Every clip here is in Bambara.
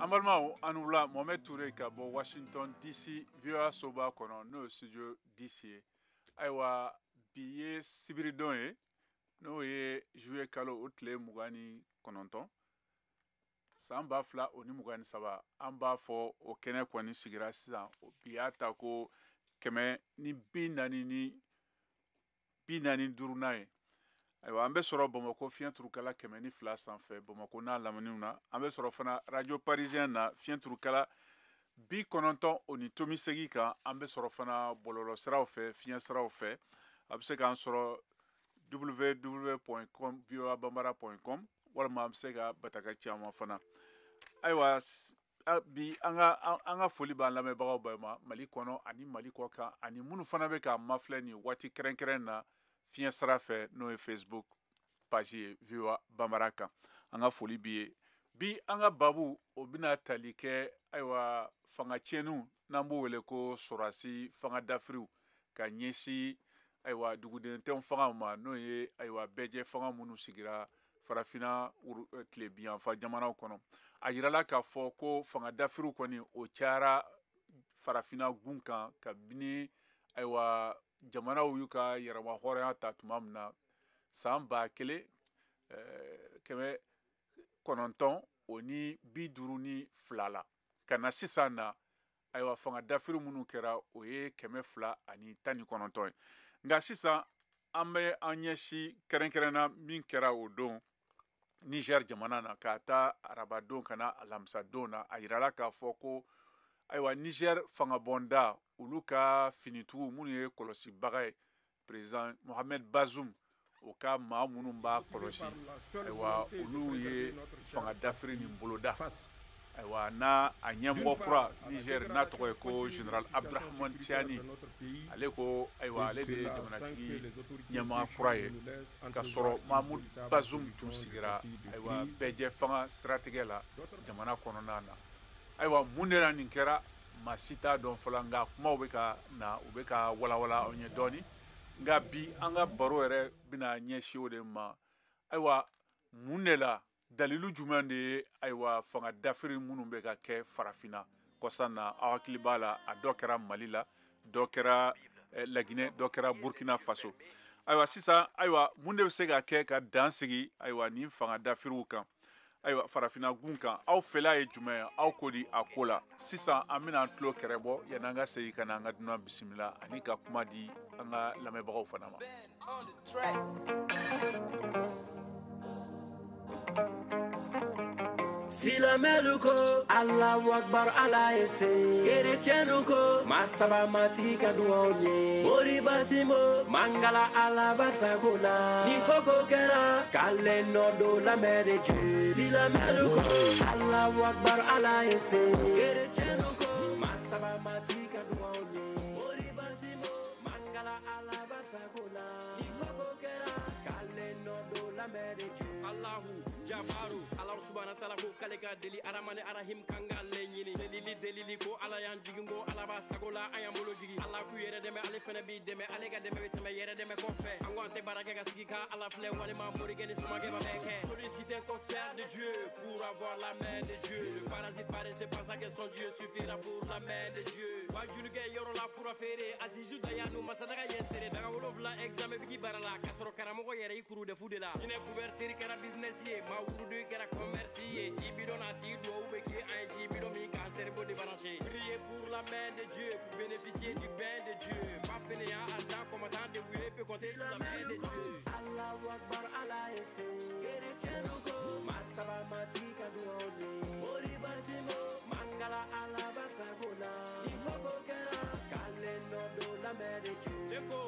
Ambalma anula Mohamed Touré ka bɔ Washington DC VOA soba kɔnɔ n'o studio DC ye. Ayiwa bi ye sibiridon ye n'o ye juillet kalo o tile 29 san 2023 an b'a fɔ o kɛnɛ kɔni sigira sisan bi y'a ta ko 145 ye. Ayiwa an bɛ sɔrɔ Bamakɔ fiɲɛ turukala 102 sanfɛ Bamakɔ n'a laminiw na an bɛ sɔrɔ fana radio parisien na fiɲɛ turukala 98.8 kan an bɛ sɔrɔ fana bɔlɔlɔ siraw fɛ fiɲɛ siraw fɛ a bɛ se k'an sɔrɔ www.com voabambara.com walima an bɛ se ka bataka caman fana. Ayiwa bi an ka foli b'an lamɛnbagaw bɛɛ ma Mali kɔnɔ ani Mali kɔ kan ani minnu fana bɛ k'an mafilɛ nin waati kɛrɛnkɛrɛn na fiɲɛ sira fɛ n'o ye Facebook page ye VOA Bambara kan an ka foli b'i ye. Bi an ka babu o bɛna tali kɛ ayiwa fangacɛnniw n'an b'o wele ko sɔrɔdasi fanga dafiriw ka ɲɛsin ayiwa dugudentenw fangaw ma n'o ye ayiwa bɛɛjɛ fanga minnu sigira farafinna tilebiyanfa jamanaw kɔnɔ. A yirala k'a fɔ ko fanga dafiriw kɔni o cayara farafinna gun kan kabini ayiwa jamanaw y'u ka yɛrɛma hɔrɔnya ta tuma min na san 1952 la ka na sisan na ayiwa fanga dafiri minnu kɛra o ye 219 ye. Nka sisan an bɛ an ɲɛsin kɛrɛnkɛrɛnna min kɛra o don Niger jamana na k'a ta arabadon ka na alamisadon na a yirala k'a fɔ ko ayiwa Niger fangabɔnda olu ka finitigiw minnu ye kɔlɔsibaga ye président Mohamed Bazoum o ka maa minnu b'a kɔlɔsi ayiwa olu ye fanga dafiri nin boloda ayiwa n'a a ɲɛmɔgɔ kura Niger n'a tɔgɔ ye ko général Abdurahmane Tiani ale ko ayiwa ale de ye jamanatigi ɲɛmaa kura ye ka sɔrɔ Mahmoud Bazoum tun sigira ayiwa bɛɛjɛ fanga siratigɛ la jamana kɔnɔna na. Ayiwa mun de la nin kɛra maa si t'a dɔn fɔlɔ nka kumaw bɛ ka na u bɛ ka walawala aw ɲɛ dɔɔni nka bi an ka baro yɛrɛ bɛna ɲɛsin o de ma. Ayiwa mun de la dalilu jumɛn de ye ayiwa fanga dafiri minnu bɛ ka kɛ farafinna kɔsan na aw hakili b'a la a dɔ kɛra Mali la dɔ kɛra Laginɛ dɔ kɛra Burkina Faso. Ayiwa sisan ayiwa mun de bɛ se ka kɛ ka dan sigi ayiwa nin fanga dafiriw kan ayiwa farafinna gun kan aw fɛla ye jumɛn ye aw ko di a ko la. Sisan an bɛna an tulo kɛrɛ bɔ yanni an ka segin ka na an ka dunan bisimila ani ka kuma di an ka lamɛnbagaw fana ma. Silameluko Allahu Akbar Allah ese Kerechenuko Masaba matika duonye Mori basimo Mangala ala basagola Nikoko kera Kale nodo la mereje Silameluko Allahu Akbar Allah ese Kerechenuko Masaba matika duonye Mori basimo Mangala ala basagola Nikoko kera Kale nodo la mereje Allahu Jabaru Allah subhanahu wa ta'ala ko kale ka deli aramane arahim kanga lenyini delili ko ala yan jigingo ala ba sagola ayam bolo jigi Allah ku yere deme ale fene bi deme ale ga deme beteme yere deme ko fe angonte baraka ga sigi ka ala fle wale ma mori gene suma ge ba beke solliciter un concert de Dieu pour avoir la main de Dieu le parasite paraissait pas ça que son Dieu suffira pour la main de Dieu wajulu ge yoro la fura fere azizu dayanu masadaga yensere daga wolovla examen bigi barala kasoro karamo ko yere ikuru de fudela ine couverture kera business ye ma wudu kera commerce ye jibido na ti do ubeki un jibido mi kan cerveau débranché prier pour la main de Dieu pour bénéficier du bain de Dieu pas fainéant Allah commandant dévoué peut compter sur la main de Dieu Allahu Akbar Allah ese kerechenuko masaba matika duone mori basimo mangala ala basagola ikoko kera kale nodo la main de Dieu Deko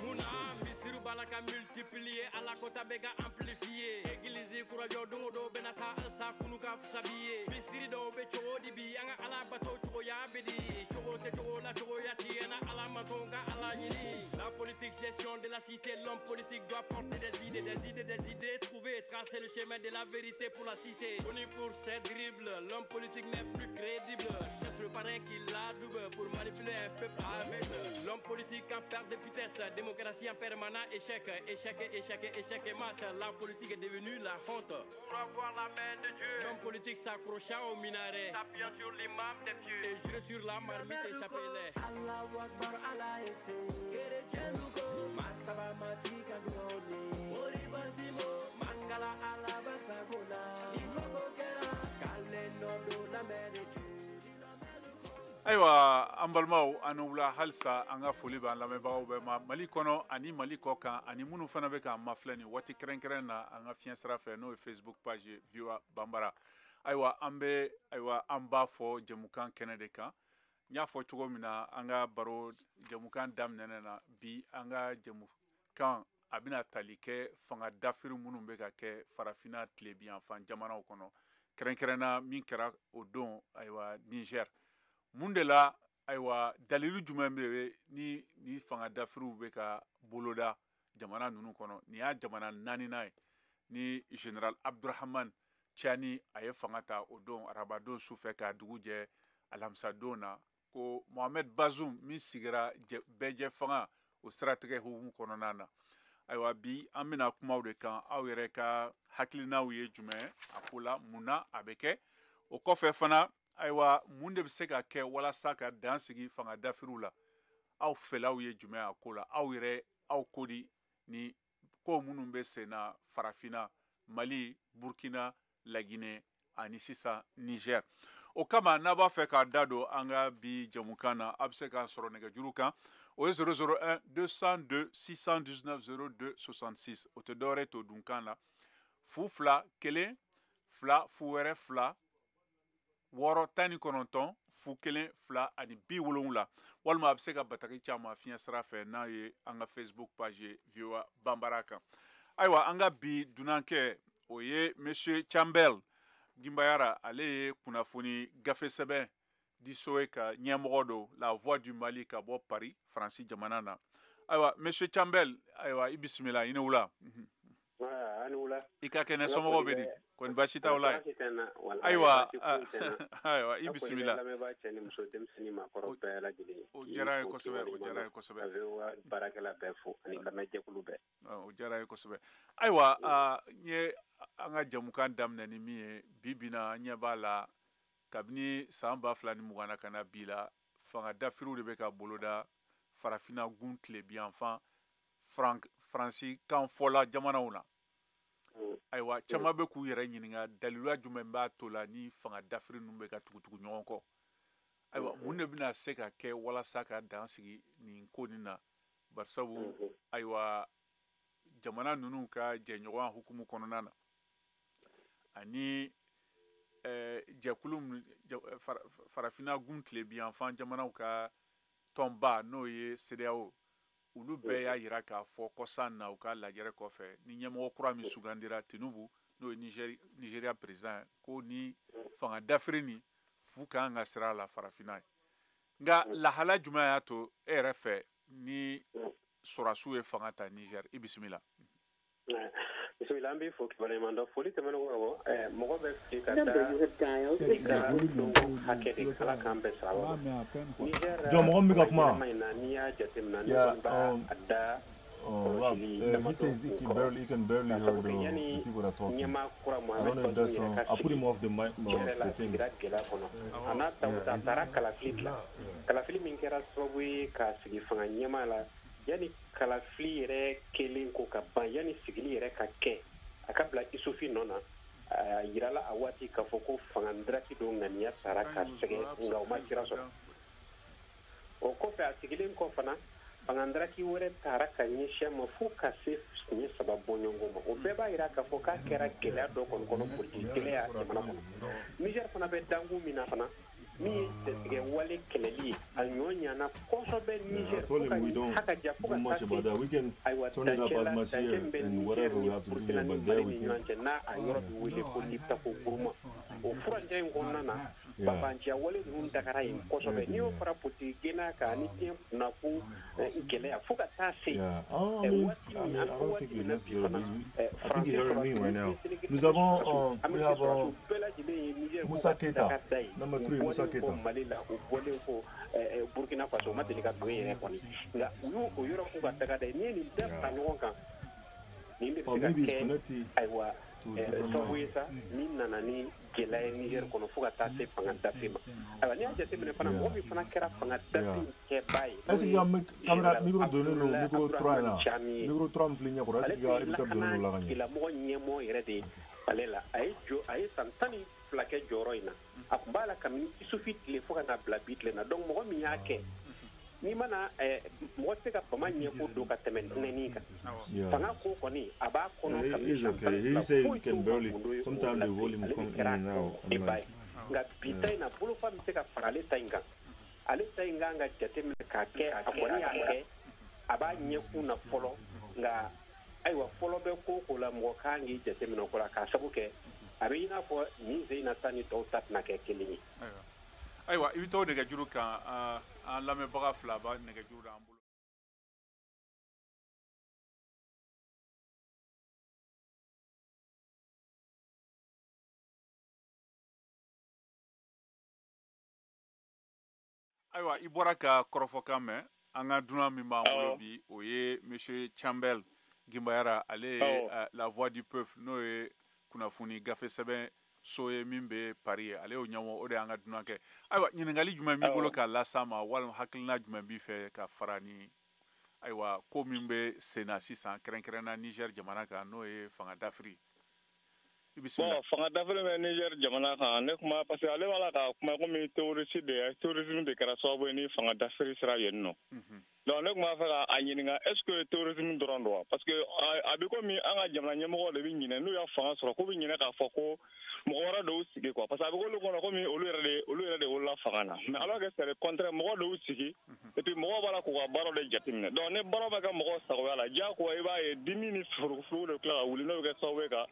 muna misiru balaka multiplier ala kota bega amplifier église kurajo dungo do benata sa kunuka fusabiye misiri do be chodi bi anga ala bato chugo ya bedi chugo te chugo la chugo ya tiena ala matonga ala nyini la La politique, gestion de la cité, l'homme politique doit porter des idées, trouver et tracer le chemin de la vérité pour la cité. Connu pour ses dribbles, l'homme politique n'est plus crédible. Cherche le parrain qui la double pour manipuler un peuple aveugle. L'homme politique en perte de vitesse, démocratie en permanent échec et mat. La politique est devenue la honte. Pour avoir la main de Dieu, l'homme politique s'accrochant au minaret, s'appuyant sur l'imam des pieux et juré sur la marmite échappée-les. Allahu Akbar, Allah essaie. Kerechenuko, Masaba Matika Duone, Moribasimo, Mangala Alabasagona, Nikokera, Kaleno do la Medeju. Aywa ambalmaw anula halsa anga foli ba lamebagaw be Mali kono ani Mali kokan ani munu fana be ka maflani wati krenkren na anga fiensra fe no Facebook page viewer Bambara. Aywa ambe aywa amba fo jemukan kenede kan nya fo cogo mina anga baro jemukan damnene na bi anga jemukan abina talike fanga dafiru munu be ka ke farafina tlebi enfan jamana kono krenkrena min kera odon aywa Niger mundela aywa dalilu jumembe ni fanga dafiru be ka boloda jamana nunu kono ni ya jamana nani nay ni General Abdurrahman Chani aye fanga ta odon arabadon sufe ka duguje alamsa dona ko Mohamed Bazoum min sigira beje fanga o stratégie hukum kono nana aywa bi amina kuma de kan aw yɛrɛ ka hakilinaw ye jumɛn akola muna abeke o kɔfɛ fana aywa mun de bɛ se ka kɛ walasa ka dan sigi fanga dafiru la aw fɛlaw ye jumɛn akola aw yɛrɛ aw kodi ni ko minnu bɛ senna farafina Mali Burkina Laginɛ ani sisan Niger o kama n'a b'a fɛ k'a da don an ka bi jamukan na a bɛ se k'an sɔrɔ nɛgɛjuru kan o ye 001 202 619 02 66 o tɛ dɔwɛrɛ to dunkan na fu fila kelen fila fu wɛrɛ fila wɔɔrɔ tan ni kɔnɔntɔn fu kelen fila ani bi wolonwula walima a bɛ se ka bataki caman fiɲɛ sira fɛ n'a ye an ka Facebook page viewer Bambara kan ayiwa an ka bi dunankɛ o ye Monsieur Chambel Gimbayara ale ye kunnafoni gafe sɛbɛn di sowe ka ɲɛmɔgɔ do la voix du Mali ka bɔ Paris Faransi jamana na ayiwa Monsieur Chambel ayiwa i bisimila i ni wula i ka kɛnɛ somɔgɔw bɛ di kɔni baasi t'aw la ayiwa ayiwa i bisimila o diyara ye kosɛbɛ o diyara ye kosɛbɛ o diyara ye kosɛbɛ ayiwa n ye an ka jamukan daminɛ ni min ye bi bi na an ɲɛ b'a la kabini san 2020 na ka na bi la fanga dafiriw de bɛ ka boloda farafina gun tilebiyanfan Faransi kan fɔla jamanaw na ayiwa caman bɛ k'u yɛrɛ ɲininka daliluya jumɛn b'a to la ni fanga dafiri ninnu bɛ ka tugutugu ɲɔgɔn kɔ ayiwa mun de bɛna se ka kɛ walasa ka dan sigi nin ko nin na barisabu ayiwa jamana ninnu ka jɛɲɔgɔnya hukumu kɔnɔna na ani jɛkulu farafina gun tilebiyanfan jamanaw ka tɔnba n'o ye CEDEAO olu bɛɛ y'a jira k'a fɔ kɔsan na u ka lajɛrɛ kɔfɛ ni ɲɛmɔgɔ kura min sugandira Tinubu n'o ye Nigeria président ko ni fanga dafiri ni fu kan ka sira la farafina ye nka lahala jumɛn y'a to e yɛrɛ fɛ ni sɔrɔdasiw ye fanga ta Niger i bisimila. Bisimila an b'i fo kibaruyaman dɔ foli tɛmɛnen kɔ mɔgɔ bɛ fili ka taa i ka donko hakɛ de Ala k'an bɛɛ sara wa Niger mɔgɔ min bɛ ka kuma n'i y'a jateminɛ ne kɔni b'a da he says he can barely hear the people that are talking. I don't know if that's I'll put him off the mic the things. A n'a taara kalafili min kɛra sababu ye k'a sigi fanga ɲɛmaa la yani kalafili yɛrɛ kelen ko ka ban yani sigili yɛrɛ ka kɛ a ka bila Isufi nɔ na a yirala a waati k'a fɔ ko fanga ndaraki do ŋaniya sara ka sɛgɛ nka o ma sira sɔrɔ o kɔfɛ a sigilen kɔ fana fanga ndaraki wɛrɛ taara ka ɲɛsin ma fo ka se siɲɛ 3 bɔ ɲɔgɔn ma o bɛɛ b'a yira k'a fɔ k'a kɛra gɛlɛya dɔ kɔni kɔnɔ politique gɛlɛya jamana kɔnɔ Niger fana bɛ dangu min na fana min ye sɛgɛ wale kɛlɛli ye a ɲɔ ɲana kɔsɔbɛ Niger fo ka hakaja fo ka taa se ayiwa dancɛ bɛ Niger ni Burkina ni Mali ni ɲɔgɔn cɛ n'a a yɔrɔ bɛ wele ko Liptako Gourma o furancɛ in kɔnɔna na babanci wale nun dagara in kosobe ni o para puti gena ka ni tiempo na ku ikele ya fuka tase nous avons Moussa Keita number 3 Moussa Keita Burkina Faso madelika doye koni nga uyu oyoro ku gatagada ni ni da nyonka ni ndika aiwa Sowesa ni nanani gelay Niger kono fuga tase pangata fima aba ni aje tebele fana mo bi fana kera pangata ke bay est-ce qu'il y a caméra micro donné no micro 3 là micro 3 mflinya ko est-ce qu'il y a écouteur donné la gagné ila mo nyemo irede alela ay santani plaqué joroina akubala kamini isufit le fuga na blabit le na donc mo mi yake ni mana mo teka pama nyeko do ka temen nenika fanga ko koni aba kono kamini he say he can barely sometimes the volume come in and out nga pitai na bulu fa mteka farale tainga ale tainga nga jatem ka ke akoni yake aba nyeku na folo nga aiwa folo be ko la mo kangi jatem no ko la ka sabuke abina ko ni zeina tani to tat na ke kelini aiwa ibito daga juru kan an lame baga fla ba daga juru an bulu aiwa ibora ka korofo me an ga duna mi ma bulu bi o ye monsieur Chambel Gimbayara ale la voix du peuple no ye kunafuni gafe sebe soye mimbe Paris ale o nyawo o de anga dunanke aywa nyingali juma mi bolo ka la sama wal hakilna juma bi fe ka farani aywa ko mimbe sena 600 krenkrena Niger jamana ka no e fanga d'Afrique bon fanga d'Afrique me Niger jamana ka ne kuma parce que ale wala ka kuma ko mi tourisme de kara so bo ni fanga d'Afrique sera yenno donc ne kuma fa a nyinga est ce que tourisme drondo parce que abi ko mi anga jamana nyemo de bi nyine no ya fanga so ko bi nyine ka fa ko mo wara do sigi quoi parce que abi ko lo ko mi olu yere de wala fanga mais alors que c'est le contraire mo do sigi et puis mo wala ko baro de jatimne donc ne baro ba ka mo sa wala ja ko e ba e dimini furu de kla wuli no ga so we ka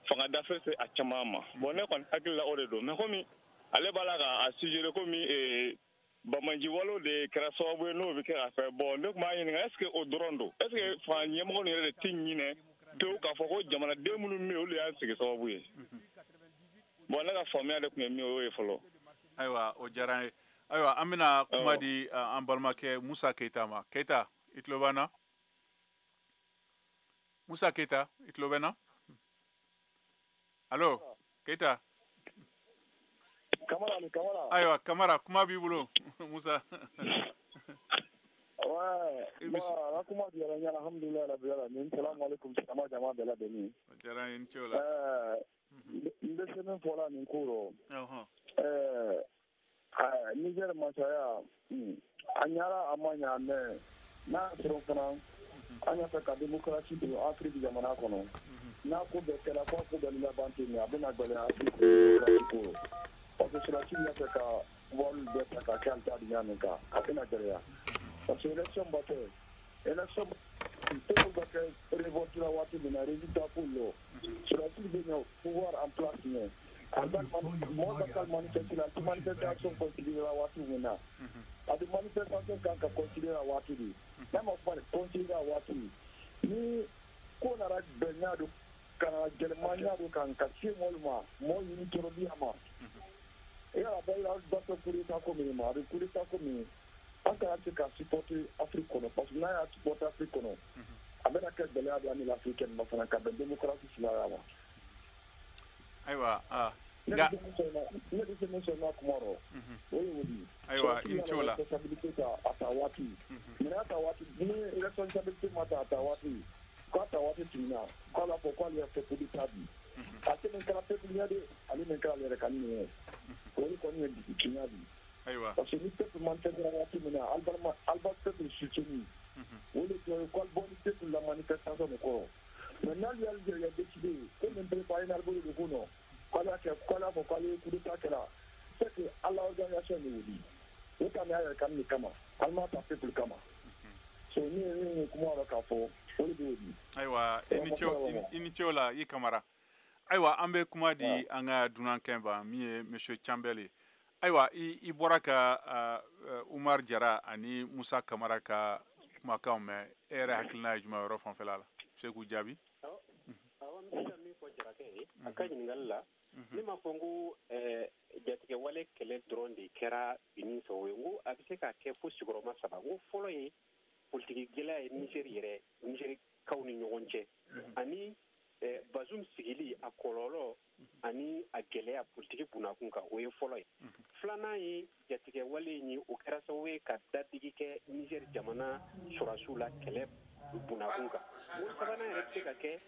fanga d'Afrique c'est a chamama bon ne kon akila o de do mais ko mi ale bala ka a sujet ko mi bamanji walo de kraso bo no bi ka fa bon donc ma yin est ce que o drondo est ce que fa nyemo ni de tinyine to ka fa ko jamana de munu mi o le an sigi so bo ye bon la famille de ko mi o e folo aywa o jaran aywa amina kuma di ambalma ke Moussa Keita ma Keita itlobana Moussa Keita itlobana allo Keita Kamara. Aywa, Kamara, kuma bi bolo Moussa. Ouais. Bon, comment dire, alhamdulillah rabbil alamin. Salam alaikum, sama jama bela beni. Jara inchola. Ndeseme fola ni kuro. Niger machaya. Anyara amanya ne na trofana. Anya ka demokrasi de Afrique jamana kono. Na ko be kala ko be na banti ni abena gbele Afrique. Parce que la Chine fait qu'à voir le bête à Kanta Dianka, à Penateria. Parce que l'élection battue, l'élection, tout le monde révolte la voiture de la résultat pour l'eau. Sur la Chine, il y a pouvoir en place. Moi, je vais manifester la manifestation considérée la voiture maintenant. La manifestation quand considérée la voiture. Même on peut considérer la voiture. Ni qu'on a besoin kana Germania do kan kasi molma mo yini torobi ama ya bela dato kurita ko mi ma kurita ko mi aka ati ka supporter Afrique kono parce que na ya supporter Afrique kono abena ka bela do ani l'africaine ma fana ka démocratie sila ya aywa nga ne de se na kumoro oui aywa inchola responsabilité atawati mais atawati ni responsabilité mata atawati kata watu tina kala kwa kwali ya sekuditabi ate menkala pepe nyade ali menkala lere kanini wali kwa nye kinyabi aywa parce que pepe mantene ya watu mina alba pepe soutenu wali kwa boni pepe la manifestation ko maintenant il y a décidé que même préparer l'albo de Gono kala kwa kwali kudita kala c'est que à l'organisation ni wudi ukame ya kanini kama alma ta pepe kama so ni kumara kafo aywa inichola yi Kamara aywa ambe kuma di anga dunan kemba mi monsieur Chambele ayiwa i bɔra ka Umar Jara ani Musa Kamara ka kumakanw mɛn e yɛrɛ hakilina ye jumɛn yɔrɔ fanfɛla la se k'u jaabi. Awɔ n bɛ se ka min fɔ Jarakɛ ye a ka ɲininkali la ne m'a fɔ n ko jatigɛwale kɛlɛ dɔrɔn de kɛra Benin fɛ o ye n ko a bɛ se ka kɛ fo sigiyɔrɔma 3 n ko fɔlɔ ye politiki gɛlɛya ye Nizɛrikaw ni ɲɔgɔn cɛ ani Bazum sigili a kɔlɔlɔ ani a gɛlɛya politiki bunakun kan o ye fɔlɔ ye filanan ye jatigɛwale ye o kɛra sababu ye ka dadigi kɛ Nizɛri jamana sɔrɔdasiw la kɛlɛ bunakun kan o sabanan yɛrɛ bɛ se ka kɛ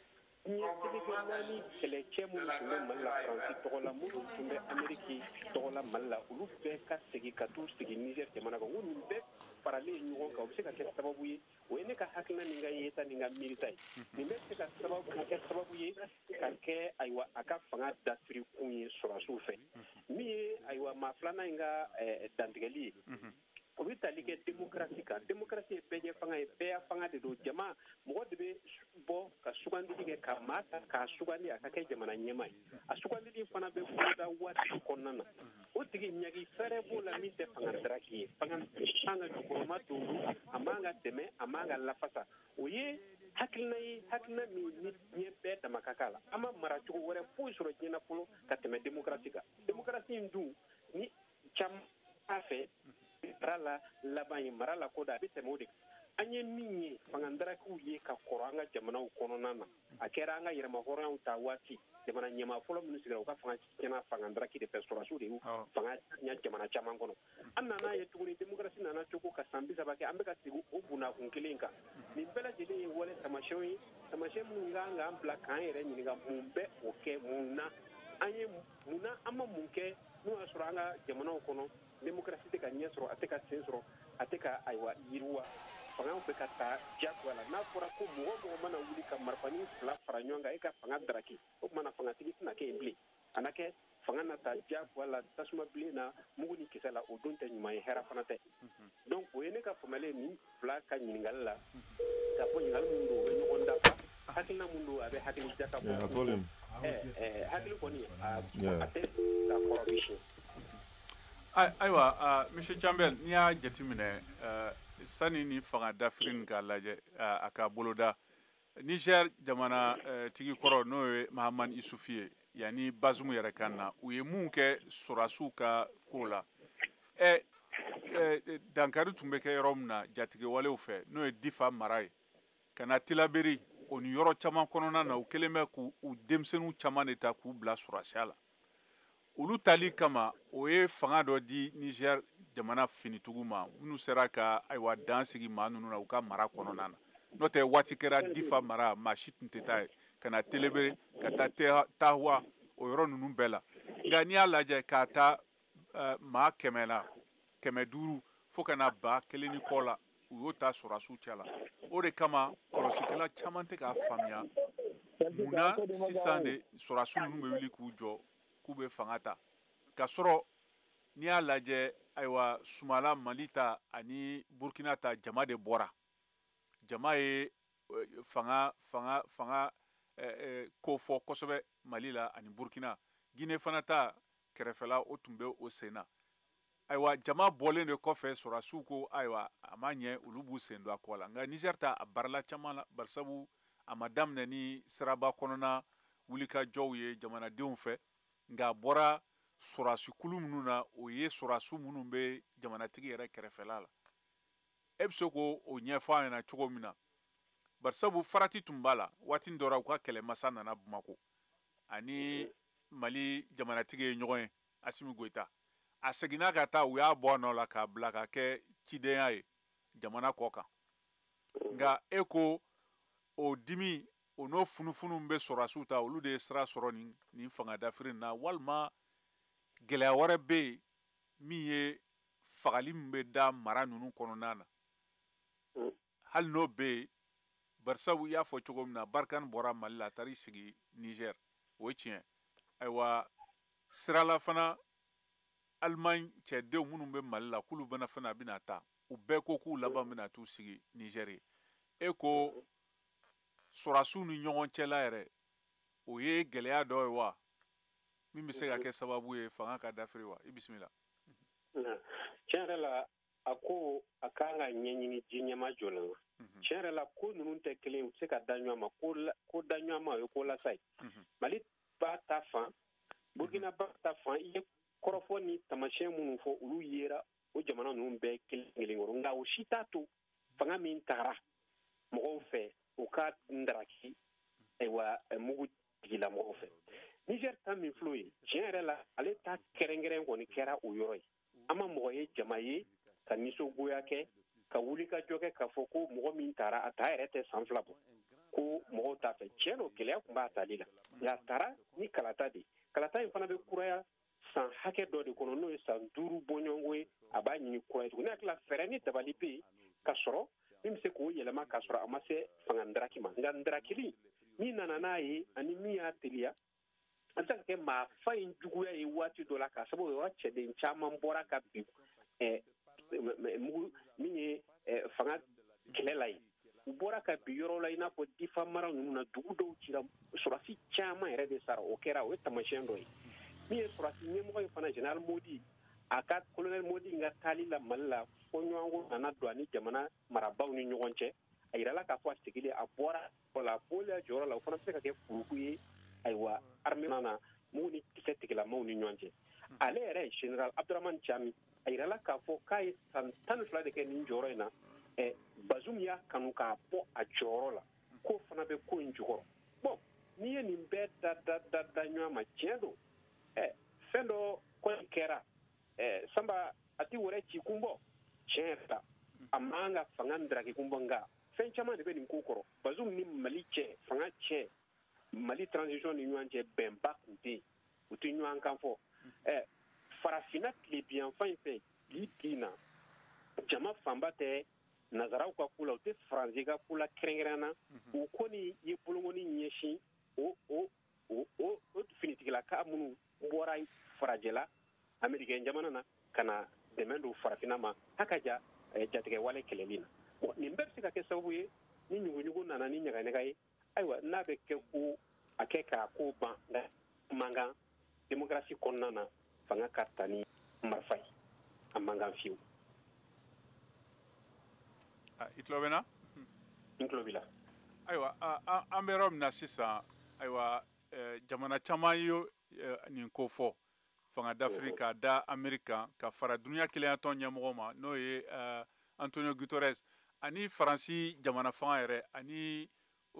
ɲɛsigikɛla ni kɛlɛcɛ minnu tun bɛ Mali la Faransi tɔgɔ la minnu tun bɛ Ameriki tɔgɔ la Mali la olu bɛɛ ka segin ka t'u sigi Nizɛri jamana kan ko nin bɛɛ faralen ɲɔgɔn kan o bɛ se ka kɛ sababu ye o ye ne ka hakilina ni ka yeta ni ka miirita ye nin bɛ se ka kɛ sababu ye ka kɛ ayiwa a ka fanga dasiri kun ye sɔrɔdasiw fɛ min ye ayiwa maa filanan in ka dantigɛli ye o bɛ tali kɛ démocratie kan démocratie ye bɛɛ ɲɛ fanga ye bɛɛ ya fanga de don jama mɔgɔ de bɛ bɔ ka sugandili kɛ ka maa ta k'a sugandi a ka kɛ jamana ɲɛmaa ye a sugandili fana bɛ boloda waati kɔnɔna na o tigi ɲagi fɛrɛ b'o la min tɛ fanga daraki ye fanga man ka jukɔrɔma don a man ka dɛmɛ a man ka lafasa o ye hakilina ye hakilina min ni diɲɛ bɛɛ dama ka k'a la an ma mara cogo wɛrɛ foyi sɔrɔ diɲɛ na fɔlɔ ka tɛmɛ démocratie kan démocratie in dun ni caman b'a fɛ mara la laban ye mara la ko da a bɛ tɛmɛ o de kan an ye min ye fangandarakiw ye ka kɔrɔ an ka jamanaw kɔnɔna na a kɛra an ka yɛrɛmahɔrɔnyaw ta waati jamana ɲɛmaa fɔlɔ minnu sigira u ka fanga tiɲɛna fangandaraki de fɛ sɔrɔdasiw de y'u fanga ɲɛ jamana caman kɔnɔ an nana ye tuguni démocratie nana cogo ka san 30 kɛ an bɛ ka segin o bunakun kelen kan nin bɛɛ lajɛlen ye wale tamasiyɛnw ye tamasiyɛn minnu kan k'an bila k'an yɛrɛ ɲininka mun bɛ o kɛ mun na an ma mun kɛ n'o y'a sɔrɔ an ka jamanaw kɔnɔ démocratie tɛ ka ɲɛ sɔrɔ a tɛ ka sen sɔrɔ a tɛ ka ayiwa yiriwa fangaw bɛ ka taa diyagoya la n'a fɔra ko mɔgɔ o mɔgɔ mana wuli ka marifani 2 fara ɲɔgɔn kan e ka fanga daraki o tumana fangatigi tɛna kɛ yen bilen a na kɛ fanga na taa diyagoya la tasuma bilen na mugu ni kisɛ la o don tɛ ɲuman ye hɛrɛ fana tɛ donc o ye ne ka faamuyali nin 2 ka ɲininkali la k'a fɔ ɲininkali min don o bɛ ɲɔgɔn dafa hakilina min don a bɛ hakili jaka bɔ hakili kɔni a tɛ ka kɔrɔ bi siɲɛ ayiwa monsieur Campbell n'i y'a jateminɛ sani ni fanga dafiri nin k'a lajɛ a ka boloda Niger jamana tigi kɔrɔ n'o ye Mahamani Isufu ye yanni Bazum yɛrɛ ka na u ye mun kɛ sɔrɔdasiw ka ko la dankari tun bɛ kɛ yɔrɔ min na jatigɛwalew fɛ n'o ye Difa mara ye ka na Tilaberi o ni yɔrɔ caman kɔnɔna na u kɛlen bɛ k'u denmisɛnninw caman de ta k'u bila sɔrɔdasiya la olu tali kama o ye fanga dɔ di Niger jamana finitigiw ma minnu sera ka ayiwa dan sigi maa ninnu na u ka mara kɔnɔna na n'o tɛ waati kɛra Difa mara maa si tun tɛ taa yen ka na Tilebere ka taa Tahuwa o yɔrɔ ninnu bɛɛ la nka n'i y'a lajɛ k'a ta maa 100 la 500 fo ka na 1000 ni kɔ la u y'o ta sɔrɔdasiw cɛ la o de kama kɔlɔsikɛla caman tɛ k'a faamuya munna sisan de sɔrɔdasiw ninnu bɛ wuli k'u jɔ k'u bɛ fanga ta ka sɔrɔ n'i y'a lajɛ ayiwa Sumala Mali ta ani Burkina ta jama de bɔra jama ye fanga ko fɔ kosɛbɛ Mali la ani Burkina Guinée fana ta kɛrɛfɛla o tun bɛ o sen na ayiwa jama bɔlen de kɔfɛ sɔrɔdasiw ko ayiwa a ma ɲɛ olu b'u sen don a ko la nka Niger ta a barila caman la barisabu a ma daminɛ ni siraba kɔnɔna wulikajɔw ye jamanadenw fɛ nka a bɔra sɔrɔdasi kulu minnu na o ye sɔrɔdasiw minnu bɛ jamanatigi yɛrɛ kɛrɛfɛla la e bɛ se k'o ɲɛfɔ an ɲɛna cogo min na barisabu farati tun b'a la waati dɔ la u ka kɛlɛmasa nana Bamako ani Mali jamanatigi ye ɲɔgɔn ye Asimi Goyita a seginna ka taa u y'a bɔ a nɔ la k'a bila ka kɛ cidenya ye jamana kɔ kan nka e ko o dimi o n'o funufunu bɛ sɔrɔdasiw ta olu de ye sira sɔrɔ nin fanga dafiri na walima gɛlɛya wɛrɛ bɛ yen min ye fagali min bɛ da mara ninnu kɔnɔna na hali n'o bɛ yen barisabu i y'a fɔ cogo min na Barkani bɔra Mali la a taara i sigi Niger o ye tiɲɛ ayiwa sirala fana Allemagne cɛdenw minnu bɛ Mali la k'olu fana bɛna taa u bɛɛ ko k'u laban bɛna t'u sigi Niger ye e ko sɔrɔdasiw ni ɲɔgɔn cɛla yɛrɛ o ye gɛlɛya dɔ ye wa min bɛ se ka kɛ sababu ye fanga ka dafiri wa i bisimila tiɲɛ yɛrɛ la a ko a kan ka ɲɛɲini ji ɲɛma jɔlen na tiɲɛ yɛrɛ la ko ninnu tɛ kelen u tɛ se ka da ɲɔgɔn ma ko da ɲɔgɔn ma o ye ko lasa ye mali b'a ta fan burkina b'a ta fan i ye kɔrɔfɔ ni tamasiyɛn minnu fɔ olu yera o jamana ninnu bɛɛ kelen kelen kɔrɔ nka o si t'a to fanga min tagara mɔgɔw fɛ u ka ndaraki ayiwa mugu tigila mɔgɔw fɛ niger ta min filɛ o ye tiɲɛ yɛrɛ la ale ta kɛrɛnkɛrɛn kɔni kɛra o yɔrɔ ye an ma mɔgɔ ye jama ye ka nisɔngoya kɛ ka wuli ka jɔ kɛ k'a fɔ ko mɔgɔ min taara a ta yɛrɛ tɛ san 2 bɔ ko mɔgɔw t'a fɛ tiɲɛ don gɛlɛya tun b'a tali la nka a taara ni kalata de kalata in fana bɛ kuraya san hakɛ dɔ de kɔnɔ n'o ye san 5 bɔɲɔgɔnko ye a b'a ɲini kura ye tuguni ne hakili la fɛɛrɛ ni dabali bɛ yen ka sɔrɔ min bɛ se k'o yɛlɛma k'a sɔrɔ a ma se fanga ndaraki ma nka ndarakili min nana n'a ye ani min y'a teliya a bɛ se ka kɛ maa fa in juguya ye waati dɔ la k'a sababu o cɛden caman bɔra ka bin mugu min ye fanga kɛlɛ la ye u bɔra ka bin yɔrɔ la i n'a fɔ difa mara ninnu na dugu dɔw cira sɔrɔsi caman yɛrɛ de sara o kɛra o ye tamasiyɛn dɔ ye min ye sɔrɔsi ɲɛmɔgɔ in fana jenerali modi a ka kolonɛli modi ka taali la mali la fɔ ɲɔgɔnko nana don ani jamana marabaw ni ɲɔgɔn cɛ a yirala k'a fɔ a sigilen a bɔra la a bɔlen jɔyɔrɔ la o fana bɛ se ka kɛ furuku ye ayiwa armée na mugu ni kisɛ tigilamaw ni ɲɔgɔn cɛ ale yɛrɛ ye général abdurahmane chami a yirala k'a fɔ k'a ye san 12 de kɛ nin jɔyɔrɔ in na Bazoum y'a kanu k'a bɔ a jɔyɔrɔ la k'o fana bɛ ko in jukɔrɔ bon n'i ye nin bɛɛ da ɲɔgɔn ma tiɲɛ don fɛn dɔ kɔni kɛra sanba a tɛ wɛrɛ ci kun bɔ tiɲɛ yɛrɛ la a man ka fanga ndaraki kun bɔ nka fɛn caman de bɛ nin ko kɔrɔ Bazoum ni mali cɛ fanga cɛ mali transition ni ɲɔgɔn cɛ bɛnba tun tɛ yen u tɛ ɲɔgɔn kan fɔ farafinna tilebiyanfan in fɛ bi na jama fanba tɛ nazaraw ka kula u tɛ faransi ka kula kɛrɛnkɛrɛn na u kɔni ye bolokoni ɲɛsin o finitigilaka minnu bɔra farajɛla amerikɛn jamana na ka na dɛmɛ don farafinna ma a ka ja jatigɛ wale kɛlɛli na nin bɛɛ bɛ se ka kɛ sababu ye ni ɲuguɲugu nana ni ɲaganɛga ye ayiwa n'a bɛ kɛ ko a kɛ k'a ko ban mankan démocratie kɔnɔna na fanga ka ta ni marifa ye a mankan fiyewu. I tulo bɛ na? N tulo b'i la. Ayiwa an bɛ yɔrɔ min na sisan ayiwa jamana caman ye nin ko fɔ fanga d'Afrique k'a da Amérique kan ka fara duniya keleyatɔn ɲɛmɔgɔ ma n'o ye Antonio Guterres ani Faransi jamana fanga yɛrɛ ani